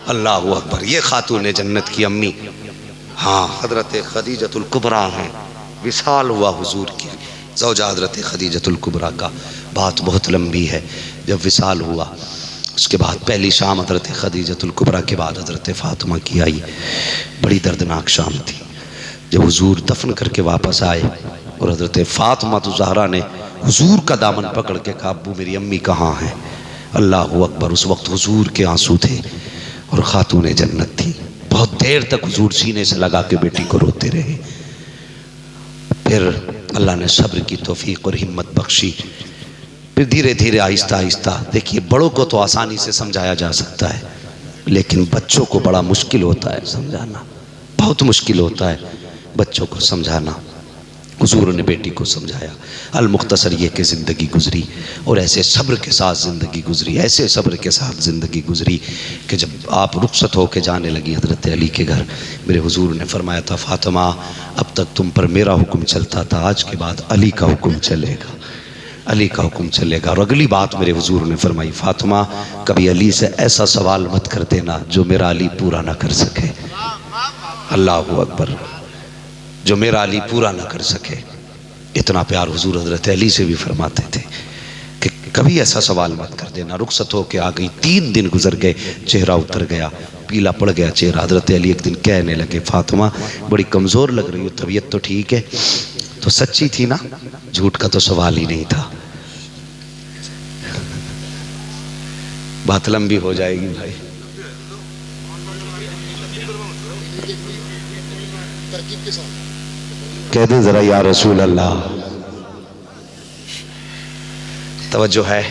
اللہ اکبر۔ یہ خاتون جنت کی امی، ہاں حضرت خدیجۃ الکبریٰ ہیں، وصال ہوا حضور کی زوجہ حضرت خدیجۃ الکبریٰ کا، بات بہت لمبی ہے۔ جب وصال ہوا اس کے بعد پہلی شام حضرت خدیجۃ الکبریٰ کے بعد حضرت فاطمہ کی آئی، بڑی دردناک شام تھی۔ جب حضور دفن کر کے واپس آئے اور حضرت فاطمہ زہرا نے حضور کا دامن پکڑ کے کہا ابو میری امی کہاں ہیں؟ اللہ اکبر۔ اس وقت حضور کے آنسو تھے اور خاتون جنت تھی، بہت دیر تک حضور سینے سے لگا کے بیٹی کو روتے رہے۔ پھر اللہ نے صبر کی توفیق اور ہمت بخشی، پھر دھیرے دھیرے آہستہ آہستہ، دیکھیے بڑوں کو تو آسانی سے سمجھایا جا سکتا ہے لیکن بچوں کو بڑا مشکل ہوتا ہے سمجھانا، بہت مشکل ہوتا ہے بچوں کو سمجھانا۔ حضور نے بیٹی کو سمجھایا۔ المختصر یہ کہ زندگی گزری اور ایسے صبر کے ساتھ زندگی گزری، ایسے صبر کے ساتھ زندگی گزری کہ جب آپ رخصت ہو کے جانے لگی حضرت علی کے گھر، میرے حضور نے فرمایا تھا فاطمہ اب تک تم پر میرا حکم چلتا تھا، آج کے بعد علی کا حکم چلے گا، علی کا حکم چلے گا۔ اور اگلی بات میرے حضور نے فرمائی فاطمہ کبھی علی سے ایسا سوال مت کر دینا جو میرا علی پورا نہ کر سکے۔ اللہ اکبر۔ جو میرا علی پورا نہ کر سکے۔ اتنا پیار حضور حضرت علی سے بھی فرماتے تھے کہ کبھی ایسا سوال مت کر دینا۔ رخصت ہو کے آ گئی، 3 دن گزر گئے، چہرہ اتر گیا، پیلا پڑ گیا چہرہ۔ حضرت علی ایک دن کہنے لگے فاطمہ بڑی کمزور لگ رہی ہو، طبیعت تو ٹھیک ہے؟ تو سچی تھی نا، جھوٹ کا تو سوال ہی نہیں تھا۔ بات لمبی ہو جائے گی بھائی۔ کہہ دیں ذرا یا رسول اللہ۔ توجہ ہے؟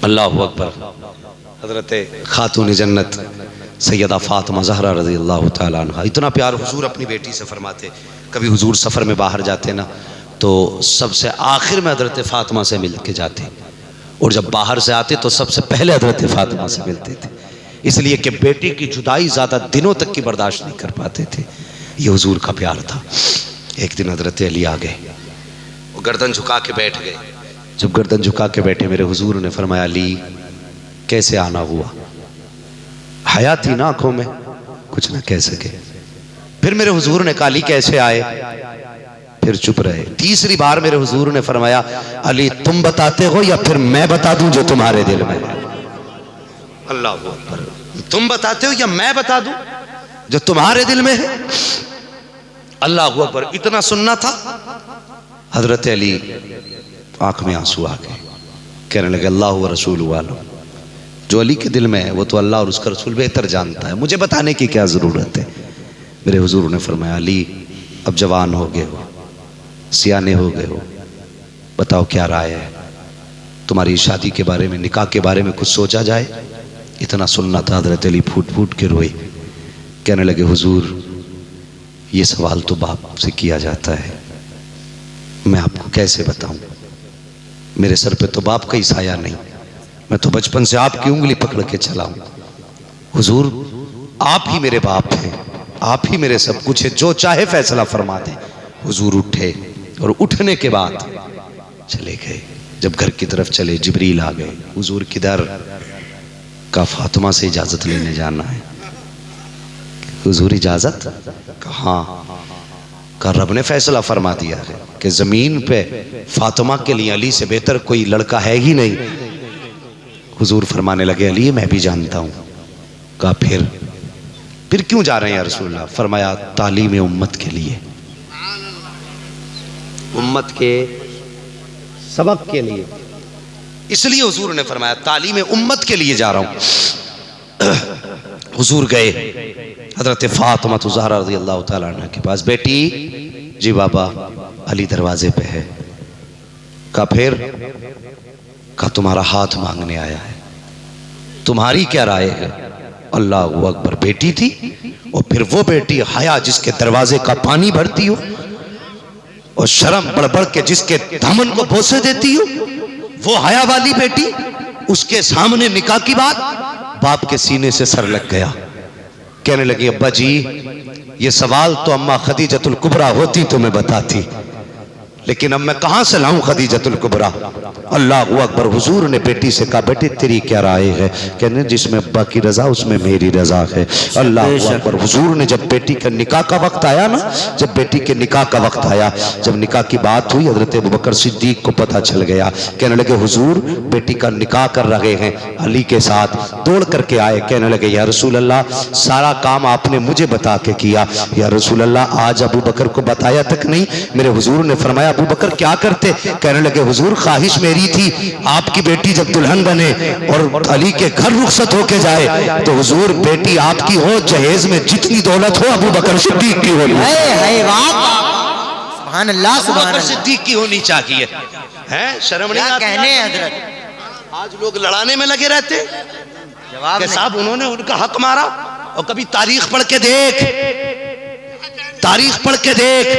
اللہ اکبر۔ حضرت خاتون جنت سیدہ فاطمہ زہرا رضی اللہ تعالیٰ عنہ، اتنا پیار حضور اپنی بیٹی سے فرماتے۔ کبھی حضور سفر میں باہر جاتے نا تو سب سے آخر میں حضرت فاطمہ سے مل کے جاتے، اور جب باہر سے آتے تو سب سے پہلے حضرت فاطمہ سے ملتے تھے، اس لیے کہ بیٹی کی جدائی زیادہ دنوں تک کی برداشت نہیں کر پاتے تھے۔ یہ حضور کا پیار تھا۔ ایک دن حضرت علی آ گئے، وہ گردن جھکا کے بیٹھ گئے۔ جب گردن جھکا کے بیٹھے میرے حضور نے فرمایا علی کیسے آنا ہوا؟ حیا تھی نا آنکھوں میں، کچھ نہ کہہ سکے۔ پھر میرے حضور نے کہا علی کیسے آئے؟ پھر چپ رہے۔ تیسری بار میرے حضور نے فرمایا علی تم بتاتے ہو یا پھر میں بتا دوں جو تمہارے دل میں ہے؟ اللہ اکبر۔ تم بتاتے ہو یا میں بتا دوں جو تمہارے دل میں ہے؟ اللہ اکبر۔ اتنا سننا تھا۔ حضرت علی آنکھ میں آنسو آ گئے، کہنے لگے اللہ و رسول عالم، جو علی کے دل میں ہے وہ تو اللہ اور اس کا رسول بہتر جانتا ہے، مجھے بتانے کی کیا ضرورت ہے؟ میرے حضور نے فرمایا علی اب جوان ہو گئے ہو، سیانے ہو گئے ہو، بتاؤ کیا رائے ہے؟ تمہاری شادی کے بارے میں، نکاح کے بارے میں کچھ سوچا جائے؟ اتنا سننا تھا حضرت علی پھوٹ پھوٹ کے روئے، کہنے لگے حضور یہ سوال تو باپ سے کیا جاتا ہے، میں آپ کو کیسے بتاؤں؟ میرے سر پہ تو باپ کا ہی سایہ نہیں، میں تو بچپن سے آپ کی انگلی پکڑ کے چلا ہوں۔ حضور آپ ہی میرے باپ ہیں، آپ ہی میرے سب کچھ ہے، جو چاہے فیصلہ فرما دیں۔ حضور اٹھے اور اٹھنے کے بعد چلے گئے۔ جب گھر کی طرف چلے جبریل آ گئے، حضور کدھر؟ کہا فاطمہ سے اجازت لینے جانا ہے۔ حضور اجازت؟ کہاں؟ کہا رب نے فیصلہ فرما دیا ہے کہ زمین پہ فاطمہ کے لیے علی سے بہتر کوئی لڑکا ہے ہی نہیں۔ حضور فرمانے لگے علی میں بھی جانتا ہوں۔ کہا پھر کیوں جا رہے ہیں یا رسول اللہ؟ فرمایا تعلیم امت کے لیے، امت کے سبق کے لیے، اس لیے حضور نے فرمایا تعلیم امت کے لیے جا رہا ہوں۔ حضور گئے حضرت فاطمہ الزہرا رضی اللہ تعالیٰ عنہ کے پاس، بیٹی جی بابا علی دروازے پہ ہے۔ کہا تمہارا ہاتھ مانگنے آیا ہے، تمہاری کیا رائے ہے؟ اللہ اکبر، بیٹی تھی اور پھر وہ بیٹی حیا جس کے دروازے کا پانی بھرتی ہو، اور شرم بڑھ بڑھ کے جس کے دامن کو بوسے دیتی ہو، وہ حیا والی بیٹی، اس کے سامنے نکاح کی بات، باپ کے سینے سے سر لگ گیا۔ کہنے لگی ابا جی یہ سوال تو اماں خدیجۃ الکبریٰ ہوتی تو میں بتاتی، لیکن اب میں کہاں سے لاؤں خدیجۃ الکبریٰ؟ اللہ اکبر۔ حضور نے بیٹی سے کہا بیٹی تیری کیا رائے ہے؟ کہنے جس میں ابا کی رضا اس میں میری رضا ہے۔ اللہ اکبر۔ حضور نے جب بیٹی کا نکاح کا وقت آیا نا، جب بیٹی کے نکاح کا وقت آیا، جب نکاح کی بات ہوئی، حضرت ابوبکر صدیق کو پتہ چل گیا۔ کہنے لگے حضور بیٹی کا نکاح کر رہے ہیں علی کے ساتھ۔ دوڑ کر کے آئے، کہنے لگے یا رسول اللہ سارا کام آپ نے مجھے بتا کے کیا، یا رسول اللہ آج ابوبکر کو بتایا تک نہیں۔ میرے حضور نے فرمایا ابو بکر کیا کرتے؟ کہنے لگے حضور خواہش میری تھی آپ کی بیٹی جب دلہن بنے اور علی کے گھر رخصت ہو کے جائے تو حضور بیٹی آپ کی ہو، جہیز میں جتنی دولت ہو ابو بکر صدیق کی ہونی، سبحان اللہ سبحان ابو بکر اللہ۔ صدیق کی ہونی چاہیے۔ شرم نہیں کیا آتی؟ کہنے ہیں حضرت؟ آج لوگ لڑانے میں لگے رہتے کہ صاحب انہوں نے ان کا حق مارا، اور کبھی تاریخ پڑھ کے دیکھ، تاریخ پڑھ کے دیکھ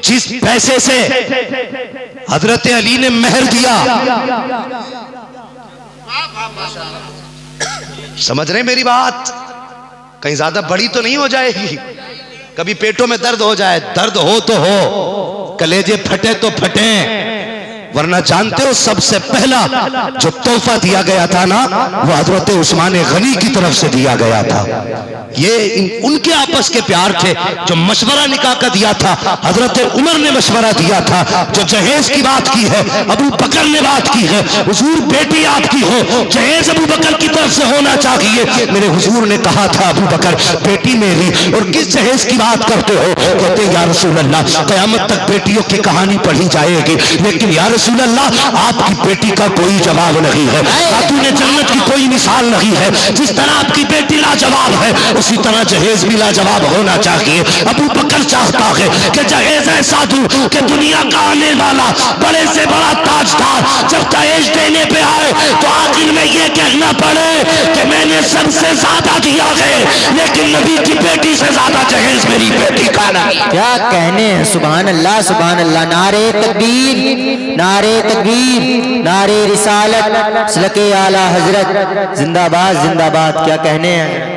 جس پیسے سے حضرت علی نے مہر دیا، سمجھ رہے میری بات؟ کہیں زیادہ بڑی تو نہیں ہو جائے گی، کبھی پیٹوں میں درد ہو جائے، درد ہو تو ہو، کلیجے پھٹے تو پھٹیں، ورنہ جانتے ہو سب سے پہلا جو تحفہ دیا گیا تھا نا وہ حضرت عثمان غنی کی طرف سے دیا گیا تھا۔ یہ ان کے آپس کے پیار تھے۔ جو مشورہ نکاح کا دیا تھا حضرت عمر نے مشورہ دیا تھا، جو جہیز کی بات کی ہے ابو بکر نے بات کی ہے۔ حضور بیٹی آپ کی ہو، جہیز ابو بکر کی طرف سے ہونا چاہیے۔ میرے حضور نے کہا تھا ابو بکر بیٹی میری، اور کس جہیز کی بات کرتے ہو؟ کہتے یا رسول اللہ قیامت تک بیٹیوں کی کہانی پڑھی جائے گی، لیکن یا رسول اللہ آپ کی بیٹی کا کوئی جواب نہیں ہے، خاتون جنت کی کوئی مثال نہیں ہے۔ جس طرح آپ کی بیٹی لاجواب ہے اسی طرح جہیز بھی لاجواب ہونا چاہیے۔ ابو بکر چاہتا ہے کہ جہیز ایسا دوں کہ دنیا کا آنے والا بڑے سے بڑا تاجدار جب جہیز دینے پہ آئے تو آخر میں یہ کہنا پڑے کہ میں نے سب سے زیادہ دیا ہے، لیکن نبی کی بیٹی سے زیادہ جہیز میری بیٹی کا نہیں۔ کیا کہنے ہیں؟ سبحان اللہ سبحان اللہ۔ نعرہ تکبیر، نعرہ تکبیر، نعرہ رسالت، مسلک اعلیٰ حضرت زندہ باد زندہ باد۔ کیا کہنے ہیں؟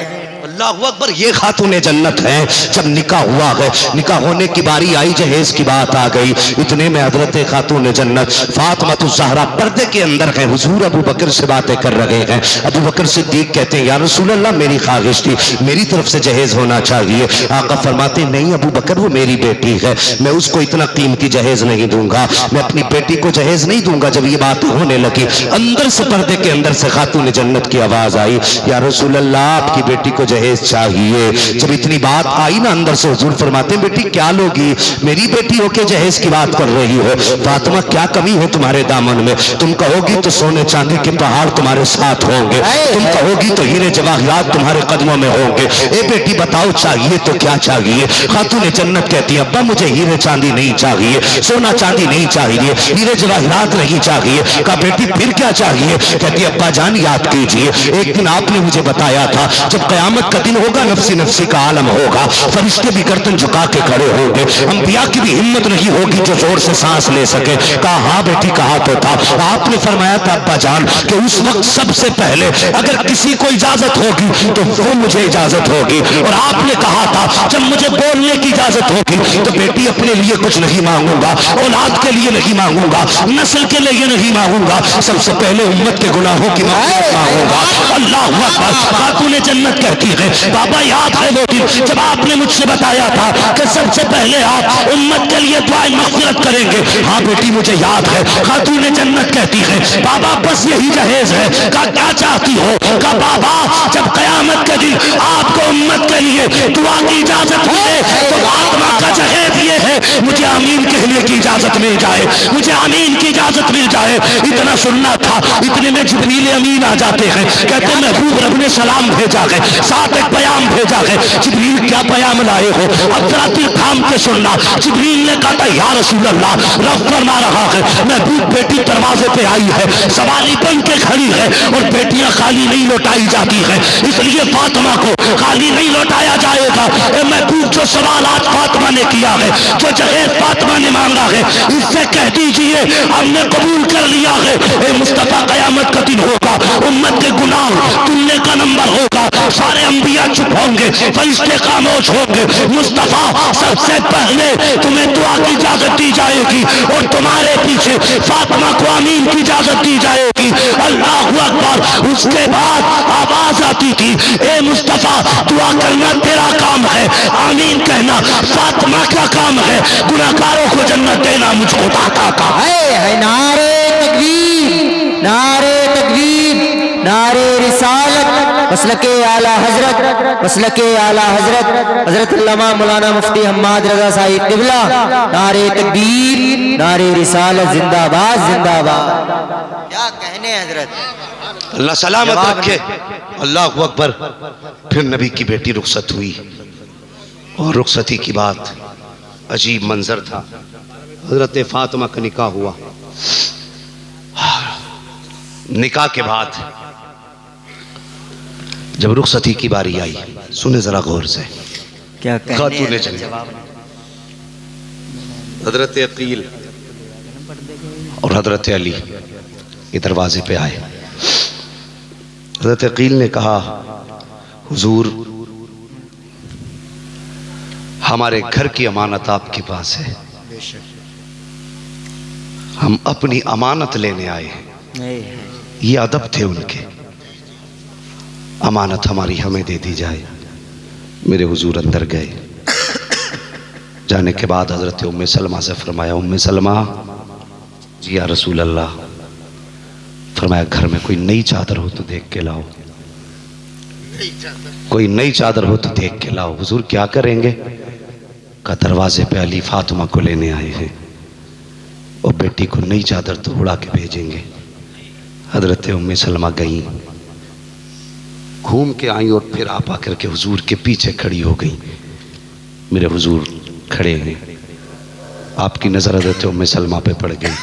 اللہ اکبر۔ یہ خاتون جنت ہے۔ جب نکاح ہوا ہے، نکاح ہونے کی باری آئی، جہیز کی بات آ گئی، اتنے میں حضرت خاتون جنت فاطمہ الزہرا پردے کے اندر ہے، حضور ابو بکر سے باتیں کر رہے ہیں۔ ابو بکر صدیق کہتے ہیں یا رسول اللہ میری خواہش تھی، میری طرف سے جہیز ہونا چاہیے۔ آقا فرماتے نہیں ابو بکر وہ میری بیٹی ہے، میں اس کو اتنا قیمتی جہیز نہیں دوں گا، میں اپنی بیٹی کو جہیز نہیں دوں گا۔ جب یہ بات ہونے لگی اندر سے پردے کے اندر سے خاتون جنت کی آواز آئی یا رسول اللہ آپ کی بیٹی کو جہیز جہیز چاہیے. جب اتنی بات آئی نا اندر سے حضور فرماتے ہیں بیٹی کیا لوگی؟ میری بیٹی ہو کے جہیز کی بات کر رہی ہو. فاطمہ کیا کمی ہے تمہارے دامن میں؟ تم کہو گی تو سونے چاندی کے پہاڑ تمہارے ساتھ ہوں گے, تم کہو گی تو ہیرے جواہرات تمہارے قدموں میں ہوں گے. اے بیٹی بتاؤ چاہیے تو کیا چاہیے؟ خاتون جنت کہتی ہے ابا مجھے ہیرے چاندی نہیں چاہیے, سونا چاندی نہیں چاہیے, ہیرے جواہرات نہیں چاہیے. کہا بیٹی پھر کیا چاہیے؟ کہتی ہے ابا جان یاد کیجئے ایک دن آپ نے مجھے بتایا تھا جب قیامت کا دن ہوگا نفسی نفسی کا عالم ہوگا, فرشتے بھی گردن جھکا کے کھڑے ہوں گے, انبیاء کی بھی ہمت نہیں ہوگی جو زور سے سانس لے سکے. کہا ہاں بیٹی کہا تو تھا. آپ نے فرمایا تھا ابا جان کہ اس وقت سب سے پہلے اگر کسی کو اجازت ہوگی تو وہ مجھے اجازت ہوگی, اور آپ نے کہا تھا جب مجھے بولنے کی اجازت ہوگی تو بیٹی اپنے لیے کچھ نہیں مانگوں گا, اولاد کے لیے نہیں مانگوں گا, نسل کے لیے نہیں مانگوں گا, سب سے پہلے امت کے گناہوں کی مغفرت مانگوں گا. اللہ اکبر. خاتون جنت کہتی ہے بابا یاد ہے وہ دن جب آپ نے مجھ سے بتایا تھا کہ سب سے پہلے آپ امت کے لیے دعائیں مغفرت کریں گے؟ ہاں بیٹی مجھے یاد ہے. خاتون جنت کہتی ہے بابا بس یہی جہیز ہے. کہا کیا چاہتی ہو؟ کہا بابا جب قیامت کے دن آپ کو امت کے لیے دعا کی اجازت ملے تو فاطمہ کا جہیز یہ ہے مجھے آمین کہنے کی اجازت مل جائے, مجھے آمین کی اجازت مل جائے. اتنا سننا تھا, اتنے میں جبریل امین آ جاتے ہیں, کہتے ہیں محبوب رب نے سلام بھیجا ہے, ساتھ ایک پیام بھیجا ہے. جبریل کیا پیام لائے ہو؟ اب ذرا دل تھام کے سننا. جبریل نے کہا تھا یا رسول اللہ رب فرما رہا ہے محبوب بیٹی دروازے پہ آئی ہے, سواری بن کے کھڑی ہے, اور بیٹیاں خالی نہیں لوٹائی جاتی ہے, اس لیے فاطمہ کو خالی نہیں لوٹایا جائے گا. اے محبوب جو سوالات فاطمہ نے کیا ہے, جو جہیز فاطمہ نے مانگا ہے, اس سے کہہ دیجئے ہم نے قبول کر لیا ہے. اے مصطفیٰ قیامت کا دن ہوگا, امت کے گناہ تلنے کا نمبر ہوگا, سارے انبیاء چپ ہوں گے, فرشتے خاموش ہوں گے. مصطفیٰ سب سے پہلے تمہیں دعا کی اجازت دی جائے گی, اور تمہارے پیچھے فاطمہ کو آمین کی اجازت دی جائے گی. اللہ اکبر. اس کے بعد آواز آتی تھی اے مصطفیٰ دعا کرنا تیرا کام ہے, آمین کہنا فاطمہ کا کام ہے, گناہگاروں کو جنت دینا مجھ کو عطا کا. نعرے تکبیر, نعرے تکبیر, نعرے رسالت, مسلک اعلی حضرت, مسلک اعلی حضرت حضرت علامہ مولانا مفتی حماد رضا صاحب قبلہ. نعرے تکبیر, نعرے رسالت, زندہ باد زندہ باد. کیا کہنے حضرت, اللہ سلامت رکھے. اللہ اکبر. پھر نبی کی بیٹی رخصت ہوئی, اور رخصتی کی بات عجیب منظر تھا. حضرت فاطمہ کا نکاح ہوا. نکاح کے بعد جب رخصتی کی باری آئی, سنیں ذرا غور سے, کیا خاتون کہنے جنت حضرت عقیل اور حضرت علی یہ دروازے پہ آئے. حضرت عقیل نے کہا حضور ہمارے گھر کی امانت آپ کے پاس ہے, ہم اپنی امانت لینے آئے ہیں. یہ ادب تھے ان کے, امانت ہماری ہمیں دے دی جائے. میرے حضور اندر گئے. جانے کے بعد حضرت ام سلمہ سے فرمایا ام سلمہ جی یا رسول اللہ. فرمایا گھر میں کوئی نئی چادر ہو تو دیکھ کے لاؤ, کوئی نئی چادر ہو تو دیکھ کے لاؤ. حضور کیا کریں گے؟ کہ دروازے پہ علی فاطمہ کو لینے آئے ہیں, اور بیٹی کو نئی چادر تو اڑا کے بھیجیں گے. حضرت ام سلمہ گئیں, گھوم کے آئیں, اور پھر آپ آ کر کے حضور کے پیچھے کھڑی ہو گئیں. میرے حضور کھڑے ہیں, آپ کی نظر حضرت ام سلمہ پہ پڑ گئی.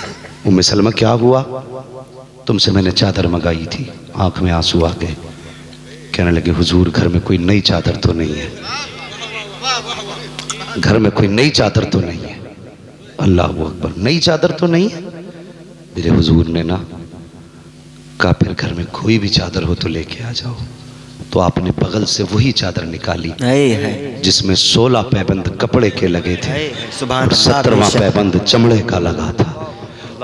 ام سلمہ کیا ہوا؟ تم سے میں نے چادر منگائی تھی. آنکھ میں آنسو آ گئے. کہنے لگے حضور گھر میں کوئی نئی چادر تو نہیں ہے, گھر میں کوئی نئی چادر تو نہیں ہے. اللہ اکبر. نئی چادر تو نہیں ہے. میرے حضور نے نا کہا پھر گھر میں کوئی بھی چادر ہو تو لے کے آ جاؤ. تو آپ نے بغل سے وہی چادر نکالی جس میں 16 پیبند کپڑے کے لگے تھے, اور 17واں پیبند چمڑے کا لگا تھا.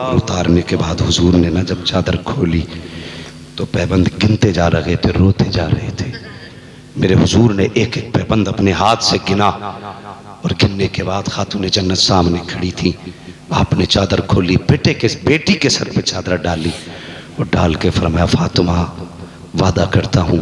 اتارنے کے بعد حضور نے نا جب چادر کھولی تو پیبند گنتے جا رہے تھے, روتے جا رہے تھے. میرے حضور نے ایک ایک پیبند اپنے ہاتھ سے گنا, اور گننے کے بعد خاتون جنت سامنے کھڑی تھی. آپ نے چادر کھولی, بیٹی کے سر پہ چادر ڈالی, اور ڈال کے فرمایا فاطمہ وعدہ کرتا ہوں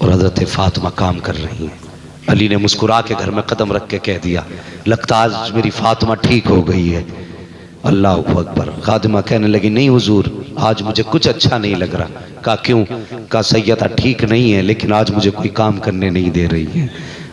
اور حضرت فاطمہ کام کر رہی ہیں. علی نے مسکرا کے گھر میں قدم رکھ کے کہہ دیا لگتا آج میری فاطمہ ٹھیک ہو گئی ہے. اللہ اکبر. خادمہ کہنے لگی نہیں حضور آج مجھے کچھ اچھا نہیں لگ رہا. کہا کیوں؟ کہا سیدہ ٹھیک نہیں ہے لیکن آج مجھے کوئی کام کرنے نہیں دے رہی ہے.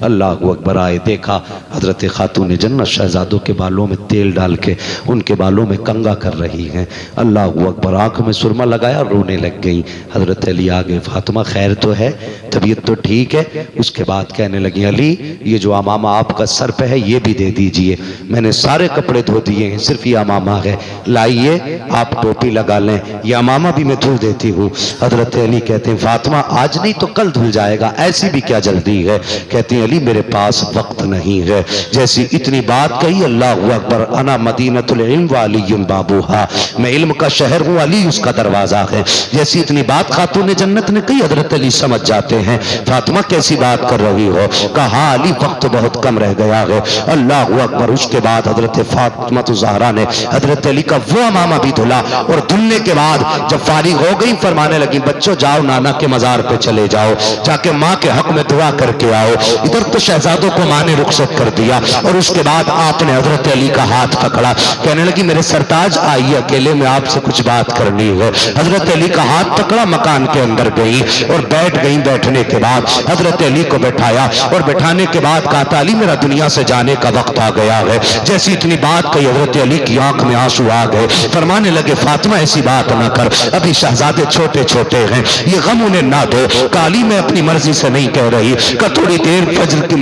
اللہ اکبر. آئے دیکھا حضرت خاتون جنت شہزادوں کے بالوں میں تیل ڈال کے ان کے بالوں میں کنگا کر رہی ہیں. اللہ اکبر. آنکھ میں سرما لگایا رونے لگ گئی. حضرت علی آگے فاطمہ خیر تو ہے طبیعت تو ٹھیک ہے؟ اس کے بعد کہنے لگی علی یہ جو امامہ آپ کا سر پہ ہے یہ بھی دے دیجئے. میں نے سارے کپڑے دھو دیے ہیں صرف یہ امامہ ہے لائیے آپ ٹوپی لگا لیں یہ امامہ بھی میں دھو دیتی ہوں. حضرت علی کہتے ہیں فاطمہ آج نہیں تو کل دھل جائے گا ایسی بھی کیا جلدی ہے؟ کہتے ہیں علی میرے پاس وقت نہیں ہے. جیسی اتنی بات کہی اللہ اکبر. انا مدینۃ العلم وعلی بابوہا میں علم کا شہر ہوں علی اس کا دروازہ ہے. جیسی اتنی بات خاتون جنت نے کہی حضرت علی سمجھ جاتے ہیں فاطمہ کیسی بات کر رہی ہو؟ کہا علی وقت بہت کم رہ گیا ہے. اللہ اکبر. اس کے بعد حضرت فاطمہ زہرا نے حضرت علی کا وہ امامہ بھی دھلا اور دھلنے کے بعد جب فارغ ہو گئی فرمانے لگی بچوں جاؤ نانا کے مزار پہ چلے جاؤ جا کے ماں کے حق میں دعا کر کے آؤ. ادھر تو شہزادوں کو ماں نے رخصت کر دیا اور اس کے بعد آپ نے حضرت علی کا ہاتھ پکڑا. کہنے لگی میرے سرتاج آئیے اکیلے میں آپ سے کچھ بات کرنی ہے. حضرت علی کا ہاتھ پکڑا مکان کے اندر گئی اور بیٹھ گئی. بیٹھنے کے بعد حضرت علی کو بٹھایا اور بٹھانے کے بعد کہا علی میرا دنیا سے جانے کا وقت آ گیا ہے. جیسی اتنی بات کہی حضرت علی کی آنکھ میں آنسو آ گئے. فرمانے لگے فاطمہ ایسی بات نہ کر ابھی شہزادے چھوٹے چھوٹے ہیں یہ غم انہیں نہ دو. علی میں اپنی مرضی سے نہیں کہہ رہی کہ تھوڑی دیر فجر کی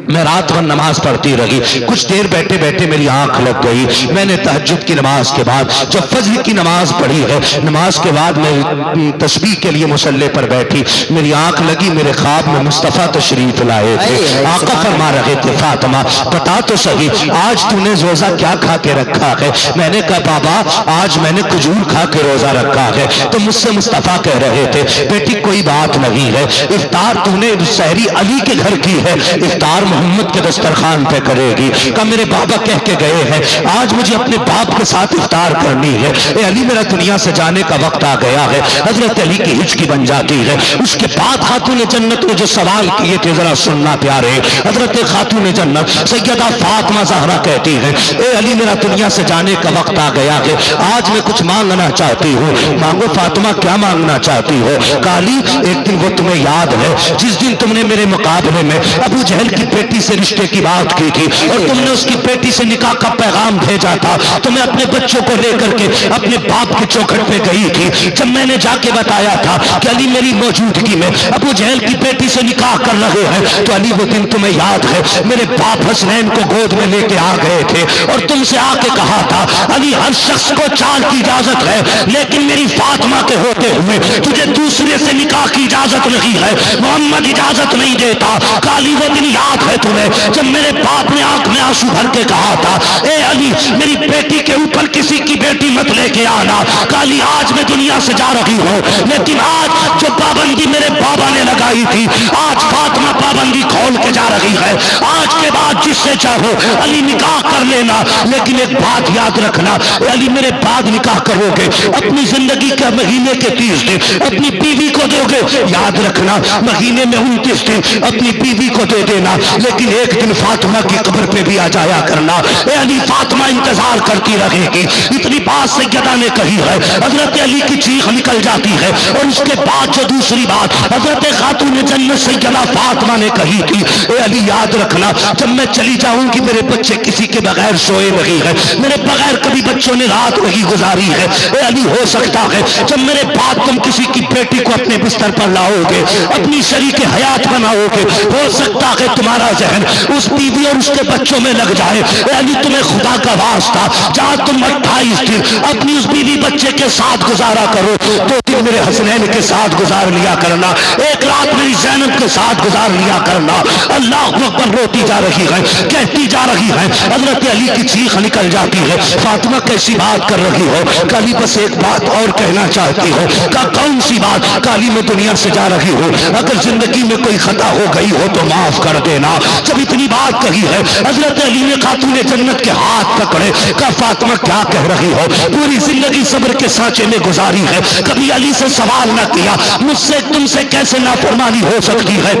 میں رات بھر نماز پڑھتی رہی کچھ دیر بیٹھے بیٹھے میری آنکھ لگ گئی. میں نے تہجد کی نماز کے بعد جب فجر کی نماز پڑھی ہے نماز کے بعد میں تسبیح کے لیے مصلی پر بیٹھی میری آنکھ لگی میرے خواب میں مصطفیٰ تشریف لائے تھے. آقا فرما رہے تھے فاطمہ بتا تو صحیح آج تو نے روزہ کیا کھا کے رکھا ہے؟ میں نے کہا بابا آج میں نے کھجور کھا کے روزہ رکھا ہے. تو مجھ سے مصطفیٰ کہہ رہے تھے بیٹی کوئی بات نہیں ہے افطار تو نے سحری علی کے گھر کی ہے افطار محمد کے دسترخوان پہ کرے گی. کہ میرے بابا کہہ کے گئے ہیں آج مجھے اپنے باپ کے ساتھ افطار کرنی ہے. اے علی میرا دنیا سے جانے کا وقت آ گیا ہے. حضرت علی کی ہچکی بن جاتی ہے. اس کے بعد خاتون جنت نے جو سوال کیے تھے ذرا سننا پیارے. حضرت خاتون جنت سیدہ فاطمہ زہرا کہتی ہے اے علی میرا دنیا سے جانے کا وقت آ گیا ہے آج میں کچھ مانگنا چاہتی ہوں. مانگو فاطمہ کیا مانگنا چاہتی ہو؟ کالی ایک دن وہ تمہیں یاد ہے جس دن تم نے میرے مقابلے میں ابو جہل کی بیٹی سے رشتے کی بات کی تھی اور تم نے اس کی بیٹی سے نکاح کا پیغام بھیجا تھا. تو میں اپنے بچوں کو لے کر کے اپنے باپ کے چوکھٹ پہ گئی تھی. جب میں نے جا کے بتایا تھا کہ علی میری موجودگی میں ابو جہل کی بیٹی سے نکاح کر رہے ہیں تو علی وہ دن تمہیں یاد ہے میرے باپ حسنین کو گود میں لے کے آ گئے تھے اور تم سے آ کے کہا تھا علی ہر شخص کو چال کی اجازت ہے لیکن میری فاطمہ کے ہوتے ہوئے تجھے دوسرے سے نکاح کی اجازت نہیں ہے. محمد اجازت نہیں دیتا. کالی وہ دن یاد ہے تمہیں جب میرے باپ نے آنکھ میں آنسو بھر کے کہا تھا اے علی میری بیٹی کے اوپر کسی کی بیٹی مت لے کے آنا. کالی آج میں دنیا سے جا رہی ہوں لیکن آج جو پابندی میرے بابا نے لگائی تھی آج فاطمہ پابندی کھول کے جا رہی ہے. آج کے بعد جس سے چاہو علی نکاح کر لینا لیکن ایک بات یاد رکھنا اے علی میرے بعد نکاح کرو گے اپنی زندگی کے مہینے کے 30 دن اپنی بیوی کو دو گے. یاد رکھنا مہینے میں 29 دن اپنی بیوی کو دے دینا لیکن ایک دن فاطمہ کی قبر پہ بھی آ جایا کرنا. اے علی فاطمہ انتظار کرتی رہے گی. اتنی بات سیدہ نے کہی ہے حضرت علی کی چیخ نکل جاتی ہے. اور اس کے بعد جو دوسری بات حضرت خاتون جنت سیدہ فاطمہ نے کہی تھی اے علی یاد رکھنا جب میں چلی جاؤں گی میرے بچے کسی کے بغیر سوئے نہیں ہے میرے بغیر کبھی بچوں نے رات نہیں گزاری ہے. اے علی ہو سکتا ہے جب میرے بعد تم کسی کی بیٹی کو اپنے بستر پر لاؤ گے اپنی شریک حیات بناؤ گے ہو سکتا ہے تمہارا ذہن اس بیوی اور اس کے بچوں میں لگ جائے. اے علی تمہیں خدا کا واسطہ جہاں تم 28 دن اپنی اس بیوی بچے کے ساتھ گزارا کرو 2 دن میرے حسنین کے ساتھ گزار لیا کرنا ایک رات میری زینب کے ساتھ گزار لیا کرنا. اللہ اکبر. روتی جا رہی ہے کہتی جا رہی ہے حضرت علی کی چیخ نکل جاتی ہے فاطمہ کیسی بات کر رہی ہو؟ کالی بس ایک بات اور کہنا چاہتی ہو. کہا کون سی بات؟ کالی میں دنیا سے جا رہی ہوں اگر زندگی میں کوئی خطا ہو گئی ہو تو معاف کر دینا. جب اتنی بات کہی ہے حضرت علی نے خاتون جنت کے ہاتھ پکڑے. کہا فاطمہ کیا کہہ رہی ہو؟ پوری زندگی صبر کے سانچے میں گزاری ہے، کبھی علی سے سوال نہ کیا مجھ سے تم سے کیسے نافرمانی ہو سکتی ہے۔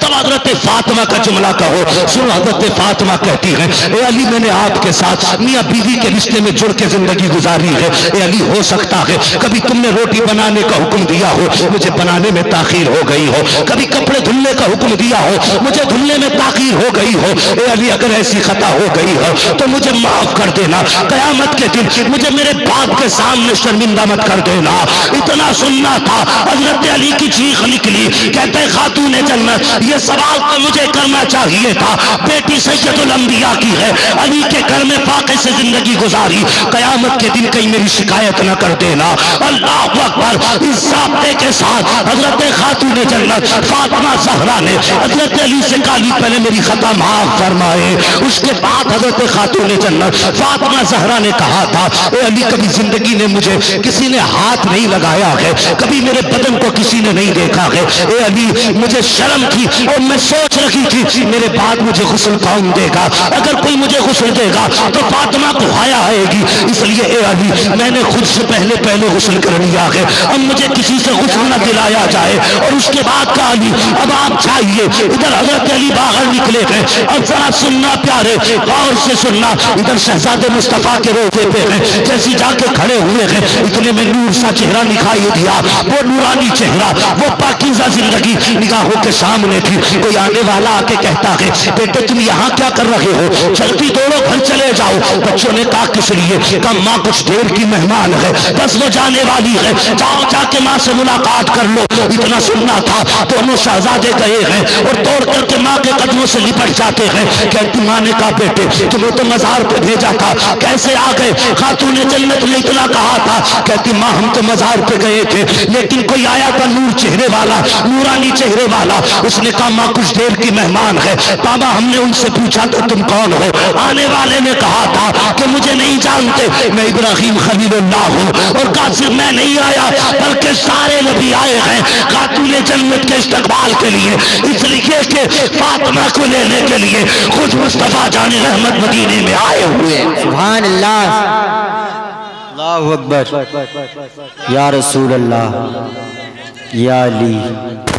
تب حضرت فاطمہ کا جملہ کہو، سن حضرت فاطمہ کہتی ہیں اے علی میں نے آپ کے ساتھ میاں بیوی کے رشتے میں جڑ کے زندگی گزاری ہے، اے علی ہو سکتا ہے کبھی تم نے روٹی بنانے کا حکم دیا ہو مجھے بنانے میں تاخیر ہو گئی ہو، کبھی کپڑے دھلنے کا حکم دیا ہو مجھے دھلنے میں تاخیر ہو گئی ہو، اے علی اگر ایسی خطا ہو گئی ہو تو مجھے معاف کر دینا، قیامت کے دن مجھے میرے باپ کے سامنے شرمندہ مت کر دینا۔ اتنا سننا تھا، حضرت علی کی چیخ نکلی، کہتے خاتون جنت یہ سوال تو مجھے کرنا چاہیے تھا، بیٹی سید الانبیاء کی ہے، علی کے گھر میں فاقے سے زندگی گزاری، قیامت کے دن کہیں میری شکایت نہ کر دینا۔ اللہ اکبر، اس ضابطے کے ساتھ حضرت خاتون جنت فاطمہ زہرا نے حضرت علی سے کہا پہلے میری خطا معاف فرمائے، اس کے بعد حضرت خاتون جنت فاطمہ زہرا نے کہا تھا اے علی کبھی زندگی نے مجھے کسی نے ہاتھ نہیں لگایا ہے، کبھی میرے بدن کو کسی نے نہیں دیکھا ہے، اے علی مجھے شرم تھی اور میں سوچ رکھی تھی میرے بعد مجھے غسل کون دے گا، اگر کوئی مجھے غسل دے گا تو فاطمہ کو حیا آئے گی، اس لیے اے علی میں نے خود سے پہلے غسل کر لیا ہے، اب مجھے کسی سے غسل نہ دلایا جائے۔ اور اس کے بعد کہا علی اب آپ چاہیے، ادھر حضرت علی باہر نکلے ہیں، اب ذرا سننا پیارے غور سے سننا، ادھر شہزادے مصطفیٰ کے روزے پہ ہیں، جیسی جا کے کھڑے ہوئے ہیں اتنے میں نور سا چہرہ دکھائی دیا، وہ نورانی چہرہ، وہ پاکیزہ زندگی نگاہوں کے سامنے تھی۔ کوئی آنے والا آ کے کہتا ہے بیٹے تم یہاں کیا کر رہے ہو، چلتی دوڑو گھر چلے جاؤ۔ بچوں نے کہا کس لیے؟ کہا ماں کچھ دیر کی مہمان ہے، بس وہ جانے والی ہے، جاؤ جا کے ماں سے ملاقات کر لو۔ اتنا سننا تھا، دونوں شہزادے گئے ہیں اور دوڑ کر کے ماں کے قدموں سے لپٹ جاتے ہیں۔ کہتی ماں نے کہا بیٹے تمہیں تو مزار پہ بھیجا تھا کیسے آ گئے؟ خاتون جنت نے اتنا کہا تھا، کہتی ماں ہم تو مزار پہ گئے تھے لیکن کوئی آیا تھا نور چہرے والا، نورانی چہرے والا، اس نے کہا ماں کچھ دیر کی مہمان ہے۔ بابا ہم نے ان سے پوچھا تو تم کون ہو؟ آنے والے نے کہا تھا کہ مجھے نہیں جانتے، میں ابراہیم خلیل اللہ ہوں، اور کہا صرف میں نہیں آیا بلکہ سارے نبی آئے ہیں خاتون جنت کے استقبال کے لیے، اس لیے کہ فاطمہ کو لینے کے لیے خود مصطفیٰ جان رحمت مدینے میں آئے ہوئے۔ سبحان اللہ، اللہ اکبر، یا رسول اللہ، یا علی۔